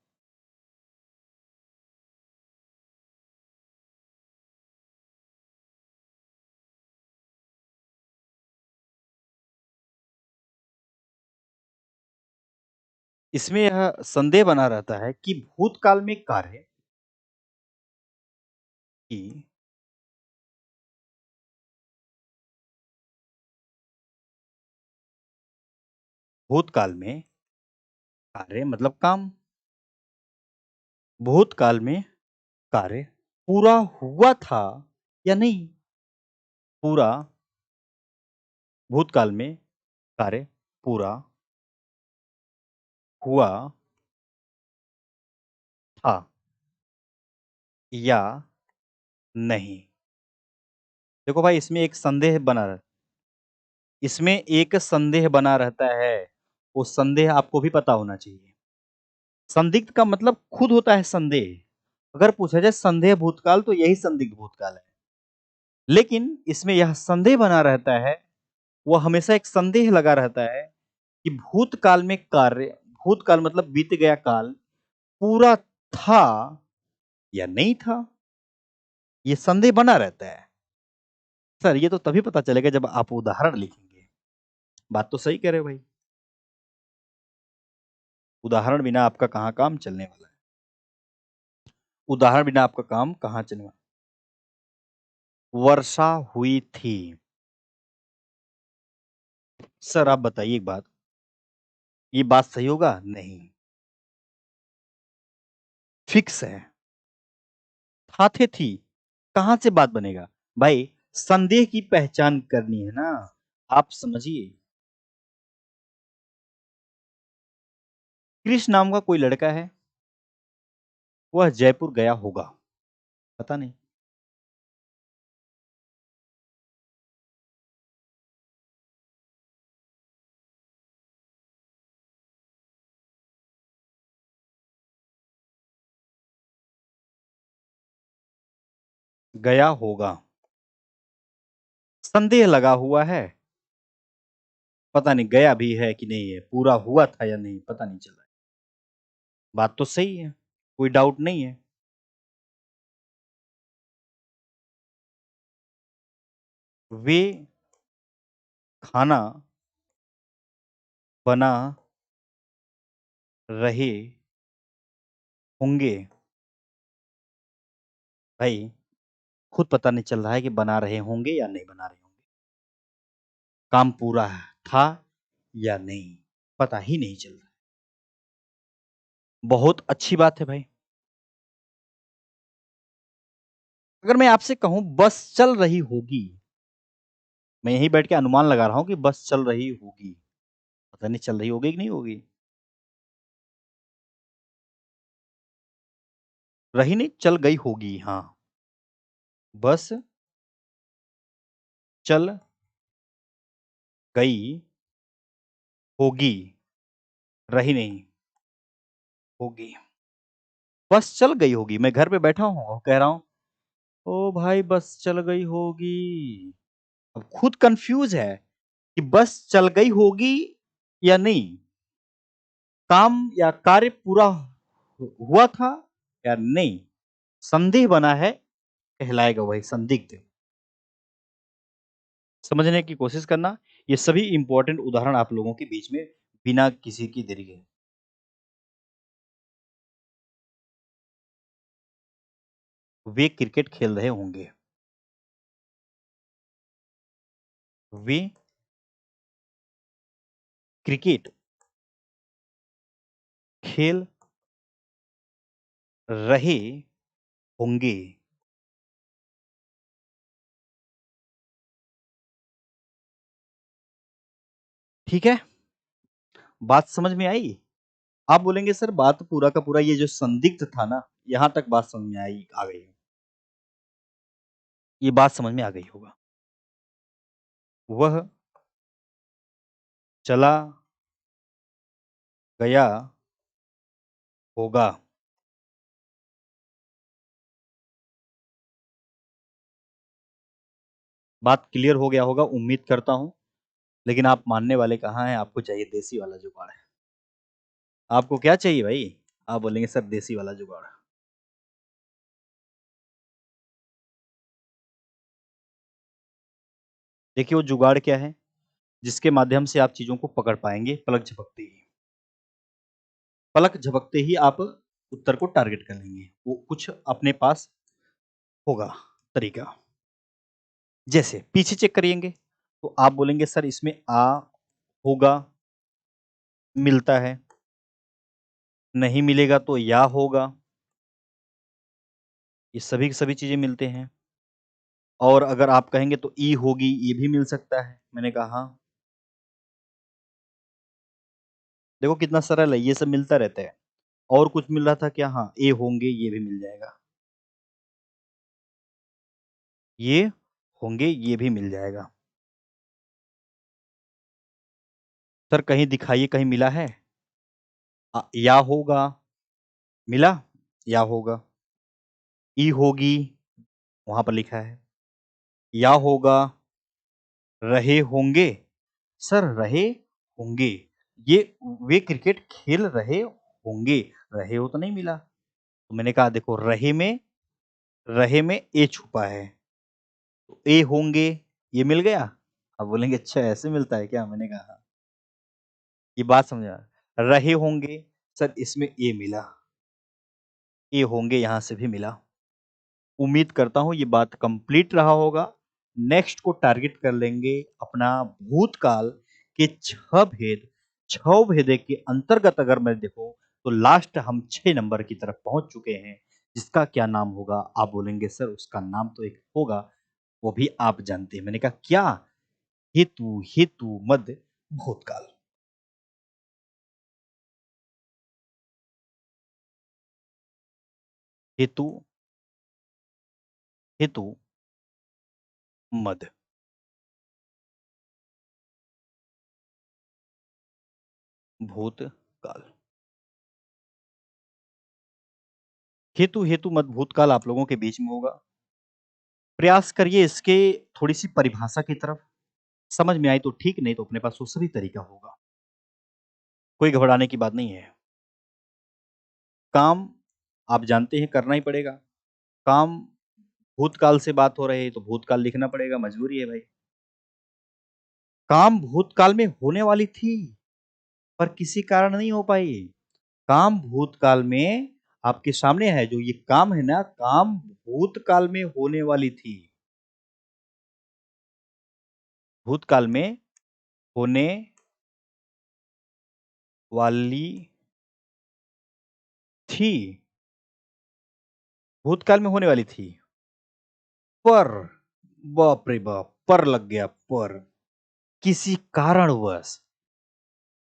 इसमें यह संदेह बना रहता है कि भूतकाल में कार्य की भूतकाल में कार्य मतलब काम, भूतकाल में कार्य पूरा हुआ था या नहीं? पूरा भूतकाल में कार्य पूरा हुआ था या नहीं? देखो भाई इसमें एक संदेह बना रह इसमें एक संदेह बना रहता है, वो संदेह आपको भी पता होना चाहिए। संदिग्ध का मतलब खुद होता है संदेह। अगर पूछा जाए संदेह भूतकाल तो यही संदिग्ध भूतकाल है। लेकिन इसमें यह संदेह बना रहता है, वो हमेशा एक संदेह लगा रहता है कि भूतकाल में कार्य भूतकाल मतलब बीत गया काल पूरा था या नहीं था? ये संदेह बना रहता है। सर ये तो तभी पता चलेगा जब आप उदाहरण लिखेंगे। बात तो सही कह रहे हो भाई। उदाहरण बिना आपका कहाँ काम चलने वाला है। उदाहरण बिना आपका काम कहाँ चलने वाला है। वर्षा हुई थी। सर आप बताइए एक बात, ये बात सही होगा? नहीं, फिक्स है। था थे थी, कहाँ से बात बनेगा? भाई संदेह की पहचान करनी है ना, आप समझिए। कृष्ण नाम का कोई लड़का है, वह जयपुर गया होगा, पता नहीं। गया होगा, संदेह लगा हुआ है, पता नहीं गया भी है कि नहीं है, पूरा हुआ था या नहीं पता नहीं चल रहा है। बात तो सही है, कोई डाउट नहीं है। वे खाना बना रहे होंगे। भाई खुद पता नहीं चल रहा है कि बना रहे होंगे या नहीं बना रहे होंगे। काम पूरा था या नहीं, पता ही नहीं चल रहा। बहुत अच्छी बात है भाई। अगर मैं आपसे कहूँ बस चल रही होगी, मैं यहीं बैठ के अनुमान लगा रहा हूँ कि बस चल रही होगी। पता नहीं चल रही होगी कि नहीं होगी? रही नहीं, चल गई होगी, हाँ। बस चल गई होगी, रही नहीं, होगी। बस चल गई होगी, मैं घर पे बैठा हूँ और कह रहा हूँ, "ओ भाई बस चल गई होगी।" अब खुद कन्फ्यूज़ है कि बस चल गई होगी या नहीं? काम या कार्य पूरा हुआ था या नहीं? संदेह बना है, कहलाएगा वही संदिग्ध। समझने की कोशिश करना, ये सभी इम्पोर्टेंट उदाहरण आप लोगों के बीच में बिना किसी की देरी के। वे क्रिकेट खेल रहे होंगे। वे क्रिकेट खेल रहे होंगे। ठीक है? बात समझ में आई? आप बोलेंगे सर बात पूरा का पूरा ये जो संदिग्ध था ना, यहाँ तक बात समझ में आ गई है। ये बात समझ में आ गई होगा। वह चला गया होगा। बात क्लियर हो गया होगा उम्मीद करता हूँ। लेकिन आप मानने वाले कहाँ हैं? आपको चाहिए देसी वाला जुगाड़ है। आपको क्या चाहिए भाई? आप बोलेंगे सर देसी वाला जुगाड़। देखिए वो जुगाड़ क्या है? जिसके माध्यम से आप चीज़ों को पकड़ पाएँगे पलक झपकते ही। पलक झपकते ही आप उत्तर को टारगेट कर लेंगे। वो कुछ अपने पास होगा तरीका। जैसे पीछे चेक करिएंगे, तो आप बोलेंगे सर इसमें होगा, मिलता है, नहीं मिलेगा तो या होगा। ये सभी की सभी चीज़ें मिलते हैं। और अगर आप कहेंगे तो ई होगी, ये भी मिल सकता है। मैंने कहा हाँ। देखो कितना सरल है, ये सब मिलता रहता है। और कुछ मिल रहा था क्या? हाँ, ए होंगे, ये भी मिल जाएगा। ये होंगे, ये भी मिल जाएगा। सर कहीं दिखाइए, कहीं मिला है? या होगा, मिला? या होगा। ई होगी, वहाँ पर लिखा है। या होगा, रहे होंगे। सर रहे होंगे, ये वे क्रिकेट खेल रहे होंगे। रहे हो तो नहीं मिला। तो मैंने कहा देखो रहे में ए छुपा है। तो ए होंगे, ये मिल गया। आप बोलेंगे अच्छा ऐसे मिलता है क्या? मैंने कहा हाँ। ये बात समझा। रहे होंगे, सर इसमें ए मिला। ए होंगे यहाँ से भी मिला। उम्मीद करता हूँ ये बात कंप्लीट रहा होगा। नेक्स्ट को टारगेट कर लेंगे अपना भूतकाल के 6 भेद। 6 भेदे के अंतर्गत अगर मैं देखूँ तो लास्ट हम 6 नंबर की तरफ पहुँच चुके हैं। जिसका क्या नाम होगा? आप बोलेंगे सर उसका नाम तो एक होगा, वो भी आप जानते हैं। मैंने कहा क्या? हेतु, हेतु, मद, भूतकाल। हेतु, हेतु, मद, भूतकाल। हेतु, हेतु, मद, भूतकाल आप लोगों के बीच में होगा। प्रयास करिए इसके थोड़ी-सी परिभाषा की तरफ। समझ में आई तो ठीक, नहीं तो अपने पास दूसरी तरीका होगा। कोई घबराने की बात नहीं है। काम आप जानते हैं करना ही पड़ेगा। काम भूतकाल से बात हो रही है तो भूतकाल लिखना पड़ेगा, मजबूरी है भाई। काम भूतकाल में होने वाली थी, पर किसी कारण नहीं हो पाई। काम भूतकाल में आपके सामने है, जो ये काम है ना, काम भूतकाल में होने वाली थी। भूतकाल में होने वाली थी। भूतकाल में होने वाली थी। पर बाप रे बाप! पर लग गया पर। किसी कारणवश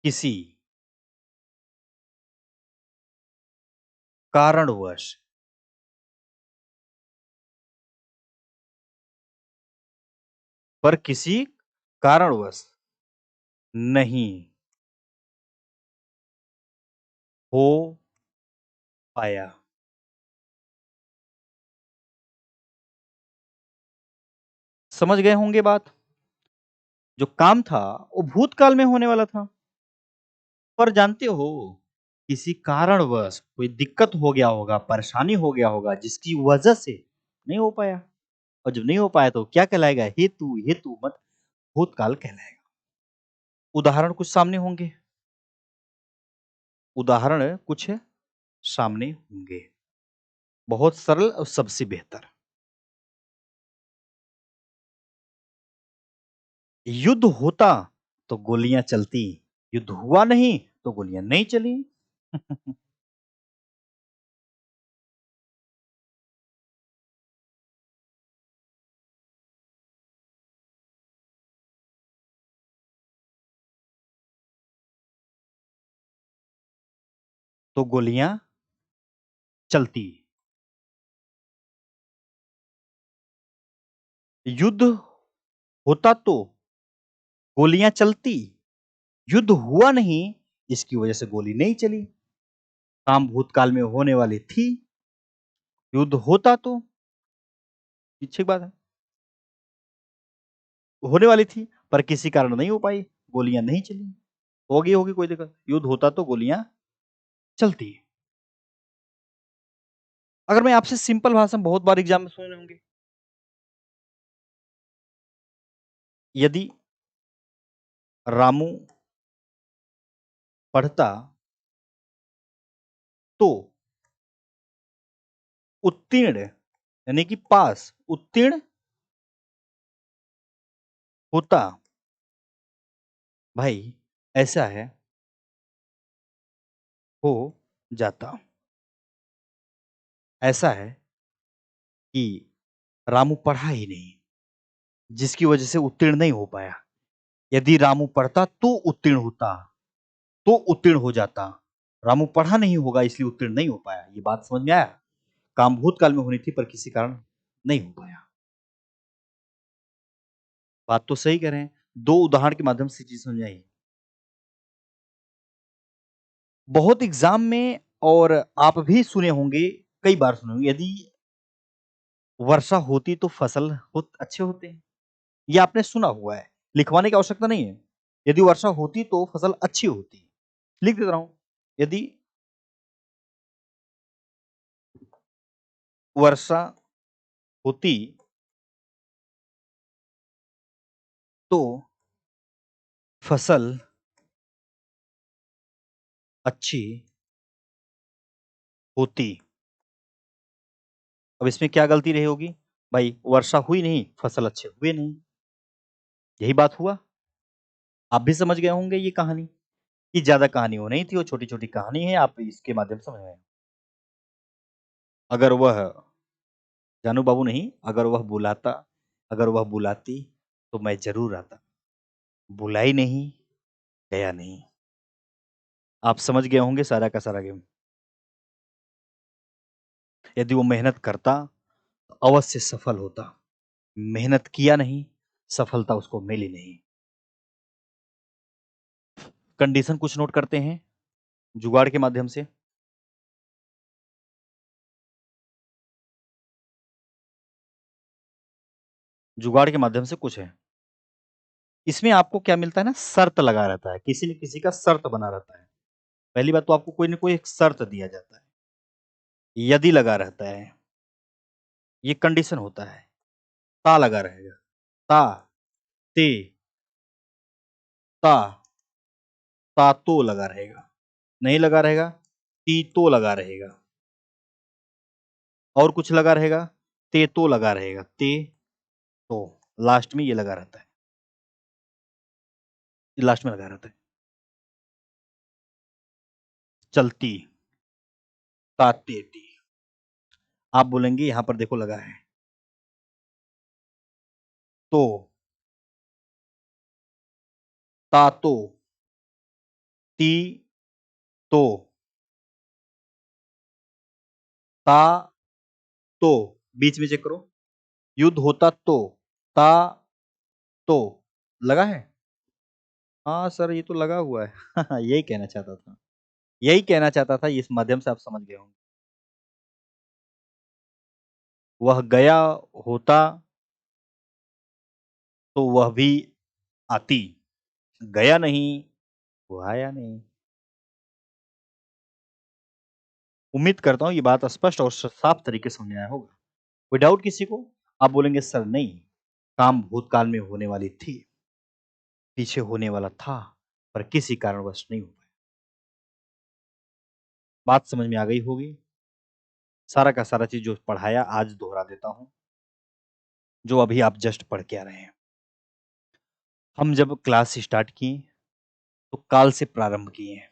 किसी कारणवश पर किसी कारणवश नहीं हो पाया। समझ गए होंगे बात? जो काम था वो भूतकाल में होने वाला था। पर जानते हो, किसी कारणवश कोई दिक्कत हो गया होगा, परेशानी हो गया होगा, जिसकी वजह से नहीं हो पाया। और जब नहीं हो पाया तो क्या कहलाएगा? हेतु, हेतु मत भूतकाल कहलाएगा। उदाहरण कुछ सामने होंगे। उदाहरण कुछ सामने होंगे। बहुत सरल और सबसे बेहतर। युद्ध होता तो गोलियां चलती, युद्ध हुआ नहीं तो गोलियां नहीं चली। तो गोलियां चलती। युद्ध होता तो गोलियां चलती, युद्ध हुआ नहीं इसकी वजह से गोली नहीं चली। काम भूतकाल में होने वाली थी, युद्ध होता तो अच्छी बात है, होने वाली थी पर किसी कारण नहीं हो पाई, गोलियां नहीं चली। होगी कोई दिक्कत, युद्ध होता तो गोलियां चलती। अगर मैं आपसे सिंपल भाषा में, बहुत बार एग्जाम में सुने होंगे, यदि रामू पढ़ता तो उत्तीर्ण, यानी कि पास, उत्तीर्ण होता। भाई ऐसा है, हो जाता। ऐसा है कि रामू पढ़ा ही नहीं, जिसकी वजह से उत्तीर्ण नहीं हो पाया। यदि रामू पढ़ता तो उत्तीर्ण होता, तो उत्तीर्ण हो जाता। रामू पढ़ा नहीं होगा इसलिए उत्तीर्ण नहीं हो पाया। ये बात समझ में आया? काम भूतकाल में होनी थी पर किसी कारण नहीं हो पाया। बात तो सही कह रहे हैं, दो उदाहरण के माध्यम से चीज समझ आई। बहुत एग्जाम में, और आप भी सुने होंगे, कई बार सुने होंगे, यदि वर्षा होती तो फसल अच्छे होते हैं। ये आपने सुना हुआ है, लिखवाने की आवश्यकता नहीं है। यदि वर्षा होती तो फसल अच्छी होती। लिख देता हूं, यदि वर्षा होती तो फसल अच्छी होती। अब इसमें क्या गलती रही होगी? भाई वर्षा हुई नहीं, फसल अच्छे हुए नहीं, यही बात हुआ। आप भी समझ गए होंगे ये कहानी, कि ज्यादा कहानी हो नहीं थी, वो छोटी छोटी कहानी है, आप इसके माध्यम से समझ गए। अगर वह जानू बाबू नहीं, अगर वह बुलाता, अगर वह बुलाती तो मैं जरूर आता। बुलाई नहीं, गया नहीं। आप समझ गए होंगे सारा का सारा गेम। यदि वो मेहनत करता तो अवश्य सफल होता। मेहनत किया नहीं, सफलता उसको मिली नहीं। कंडीशन कुछ नोट करते हैं जुगाड़ के माध्यम से। जुगाड़ के माध्यम से कुछ है, इसमें आपको क्या मिलता है ना, शर्त लगा रहता है, किसी न किसी का शर्त बना रहता है। पहली बात तो आपको कोई ना कोई एक शर्त दिया जाता है, यदि लगा रहता है, ये कंडीशन होता है। ता लगा रहेगा, ता, ते, ता, ता तो लगा रहेगा, नहीं लगा रहेगा, ती तो लगा रहेगा, और कुछ लगा रहेगा, ते तो लगा रहेगा, ते तो, लास्ट में ये लगा रहता है, ये लास्ट में लगा रहता है। चलती, ताते ती। आप बोलेंगे यहां पर देखो लगा है तो, ता तो, ती तो, ता तो, बीच में चेक करो, युद्ध होता तो, ता तो, लगा है। हाँ सर ये तो लगा हुआ है। यही कहना चाहता था, यही कहना चाहता था, इस माध्यम से आप समझ गए होंगे। वह गया होता तो वह भी आती, गया नहीं, वो आया नहीं। उम्मीद करता हूँ ये बात स्पष्ट और साफ तरीके से समझ में आया होगा। कोई डाउट किसी को? आप बोलेंगे सर नहीं, काम भूतकाल में होने वाली थी, पीछे होने वाला था, पर किसी कारणवश नहीं हो पाया। बात समझ में आ गई होगी। सारा का सारा चीज़ जो पढ़ाया आज दोहरा देता हूँ, जो अभी आप जस्ट पढ़ के आ रहे हैं। हम जब क्लास स्टार्ट किए, तो काल से प्रारंभ किए हैं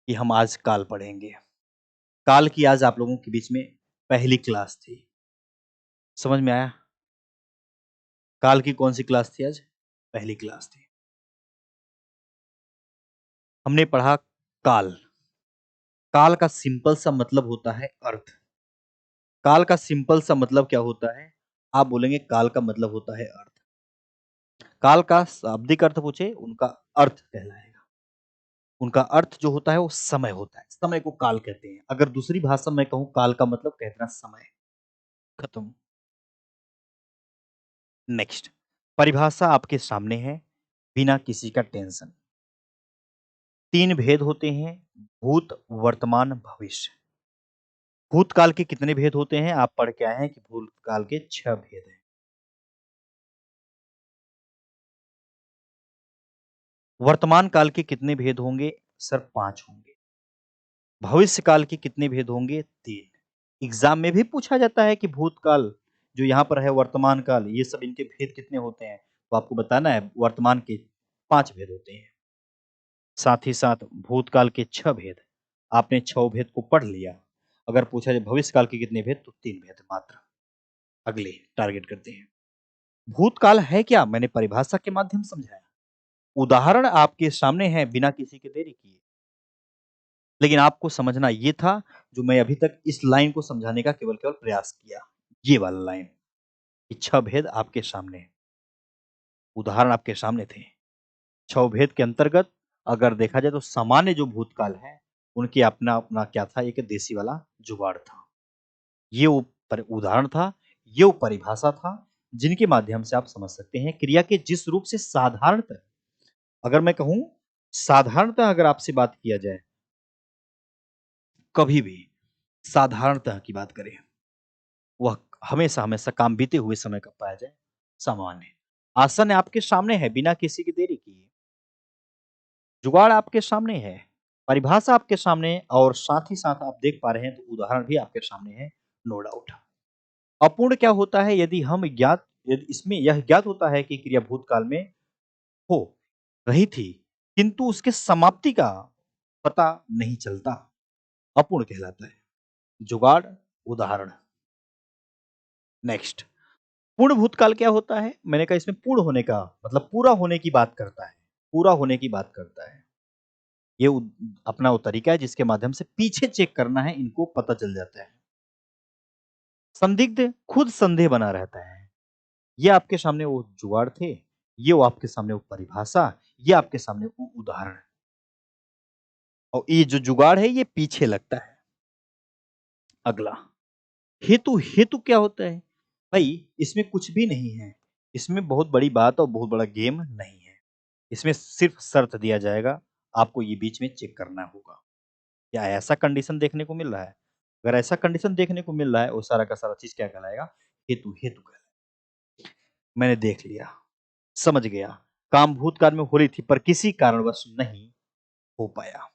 कि हम आज काल पढ़ेंगे। काल की आज आप लोगों के बीच में पहली क्लास थी। समझ में आया? काल की कौन-सी क्लास थी आज? पहली क्लास थी। हमने पढ़ा काल। काल का सिंपल सा मतलब होता है अर्थ। काल का सिंपल सा मतलब क्या होता है? आप बोलेंगे काल का मतलब होता है अर्थ। काल का शाब्दिक अर्थ पूछे, उनका अर्थ कहलाएगा। उनका अर्थ जो होता है वो समय होता है। समय को काल कहते हैं। अगर दूसरी भाषा में कहूँ काल का मतलब कह देना समय। खत्म। नेक्स्ट परिभाषा आपके सामने है, बिना किसी का टेंशन। 3 भेद होते हैं, भूत, वर्तमान, भविष्य। भूतकाल के कितने भेद होते हैं? आप पढ़ के आए हैं कि भूतकाल के 6 भेद हैं। वर्तमान काल के कितने भेद होंगे? सर 5 होंगे। भविष्य काल के कितने भेद होंगे? 3। एग्ज़ाम में भी पूछा जाता है कि भूतकाल जो यहाँ पर है वर्तमान काल, ये सब इनके भेद कितने होते हैं? तो आपको बताना है वर्तमान के 5 भेद होते हैं। साथ ही साथ भूतकाल के 6 भेद। आपने 6 भेद को पढ़ लिया। अगर पूछा जाए भविष्य काल के कितने भेद? तो 3 भेद मात्र। अगले टारगेट करते हैं। भूतकाल है क्या? मैंने परिभाषा के माध्यम समझाया। उदाहरण आपके सामने है बिना किसी के देरी किए। लेकिन आपको समझना ये था जो मैं अभी तक इस लाइन को समझाने का केवल प्रयास किया। ये वाला लाइन कि 6 भेद आपके सामने हैं। उदाहरण आपके सामने थे। 6 भेद के अंतर्गत अगर देखा जाए तो सामान्य जो भूतकाल है, उनके अपना-अपना क्या था, एक देसी वाला जुगाड़ था। ये वो उदाहरण था, ये वो परिभाषा था, जिनके माध्यम से आप समझ सकते हैं क्रिया के जिस रूप से साधारणतः अगर मैं कहूँ साधारणतः अगर आपसे बात किया जाए, कभी भी साधारणतः की बात करें, वह हमेशा-हमेशा काम बीते हुए समय कब पाया जाए? सामान्य। आसन आपके सामने है, बिना किसी की देरी किए। जुगाड़ आपके सामने है, परिभाषा आपके सामने है और साथ ही साथ आप देख पा रहे हैं तो उदाहरण भी आपके सामने है, नो डाउट। अपूर्ण क्या होता है? यदि इसमें यह ज्ञात होता है कि क्रिया भूतकाल में हो रही थी, किंतु उसके समाप्ति का पता नहीं चलता, अपूर्ण कहलाता है। जुगाड़, उदाहरण। नेक्स्ट पूर्ण भूतकाल क्या होता है? मैंने कहा इसमें पूर्ण होने का मतलब पूरा होने की बात करता है, पूरा होने की बात करता है। ये अपना वो तरीका है जिसके माध्यम से पीछे चेक करना है, इनको पता चल जाता है। संदिग्ध खुद संदेह बना रहता है। ये आपके सामने वो जुगाड़ थे, ये वो आपके सामने वो परिभाषा, ये आपके सामने वो उदाहरण और ये जो जुगाड़ है ये पीछे लगता है। अगला हेतु, हेतु क्या होता है? भाई इसमें कुछ भी नहीं है। इसमें बहुत बड़ी बात और बहुत बड़ा गेम नहीं है। इसमें सिर्फ शर्त दिया जाएगा, आपको ये बीच में चेक करना होगा। क्या ऐसा कंडीशन देखने को मिल रहा है? अगर ऐसा कंडीशन देखने को मिल रहा है, वो सारा का सारा चीज़ क्या कहलाएगा? हेतु, हेतु कहलाएगा। मैंने देख लिया, समझ गया, काम भूतकाल में हो रही थी पर किसी कारणवश नहीं हो पाया।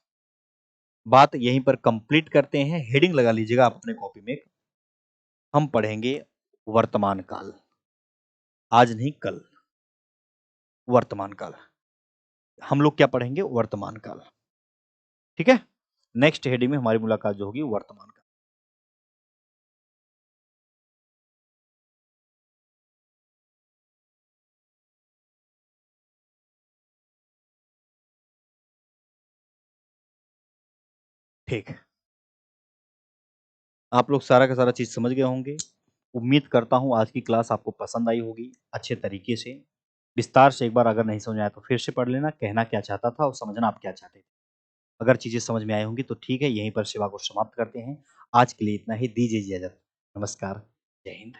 बात यहीं पर कंप्लीट करते हैं, हेडिंग लगा लीजिएगा आप अपने कॉपी में। हम पढ़ेंगे वर्तमान काल, आज नहीं कल, वर्तमान काल। हम लोग क्या पढ़ेंगे? वर्तमान काल, ठीक है? नेक्स्ट हेडिंग में हमारी मुलाकात जो होगी वर्तमान काल। ठीक। आप लोग सारा का सारा चीज़ समझ गए होंगे। उम्मीद करता हूँ आज की क्लास आपको पसंद आई होगी अच्छे तरीके से। विस्तार से एक बार अगर नहीं समझ आया तो फिर से पढ़ लेना, कहना क्या चाहता था और समझना आप क्या चाहते थे। अगर चीज़ें समझ में आई होंगी तो ठीक है, यहीं पर सेवा को समाप्त करते हैं। आज के लिए इतना ही, दीजिए इजाज़त। नमस्कार, जय हिंद।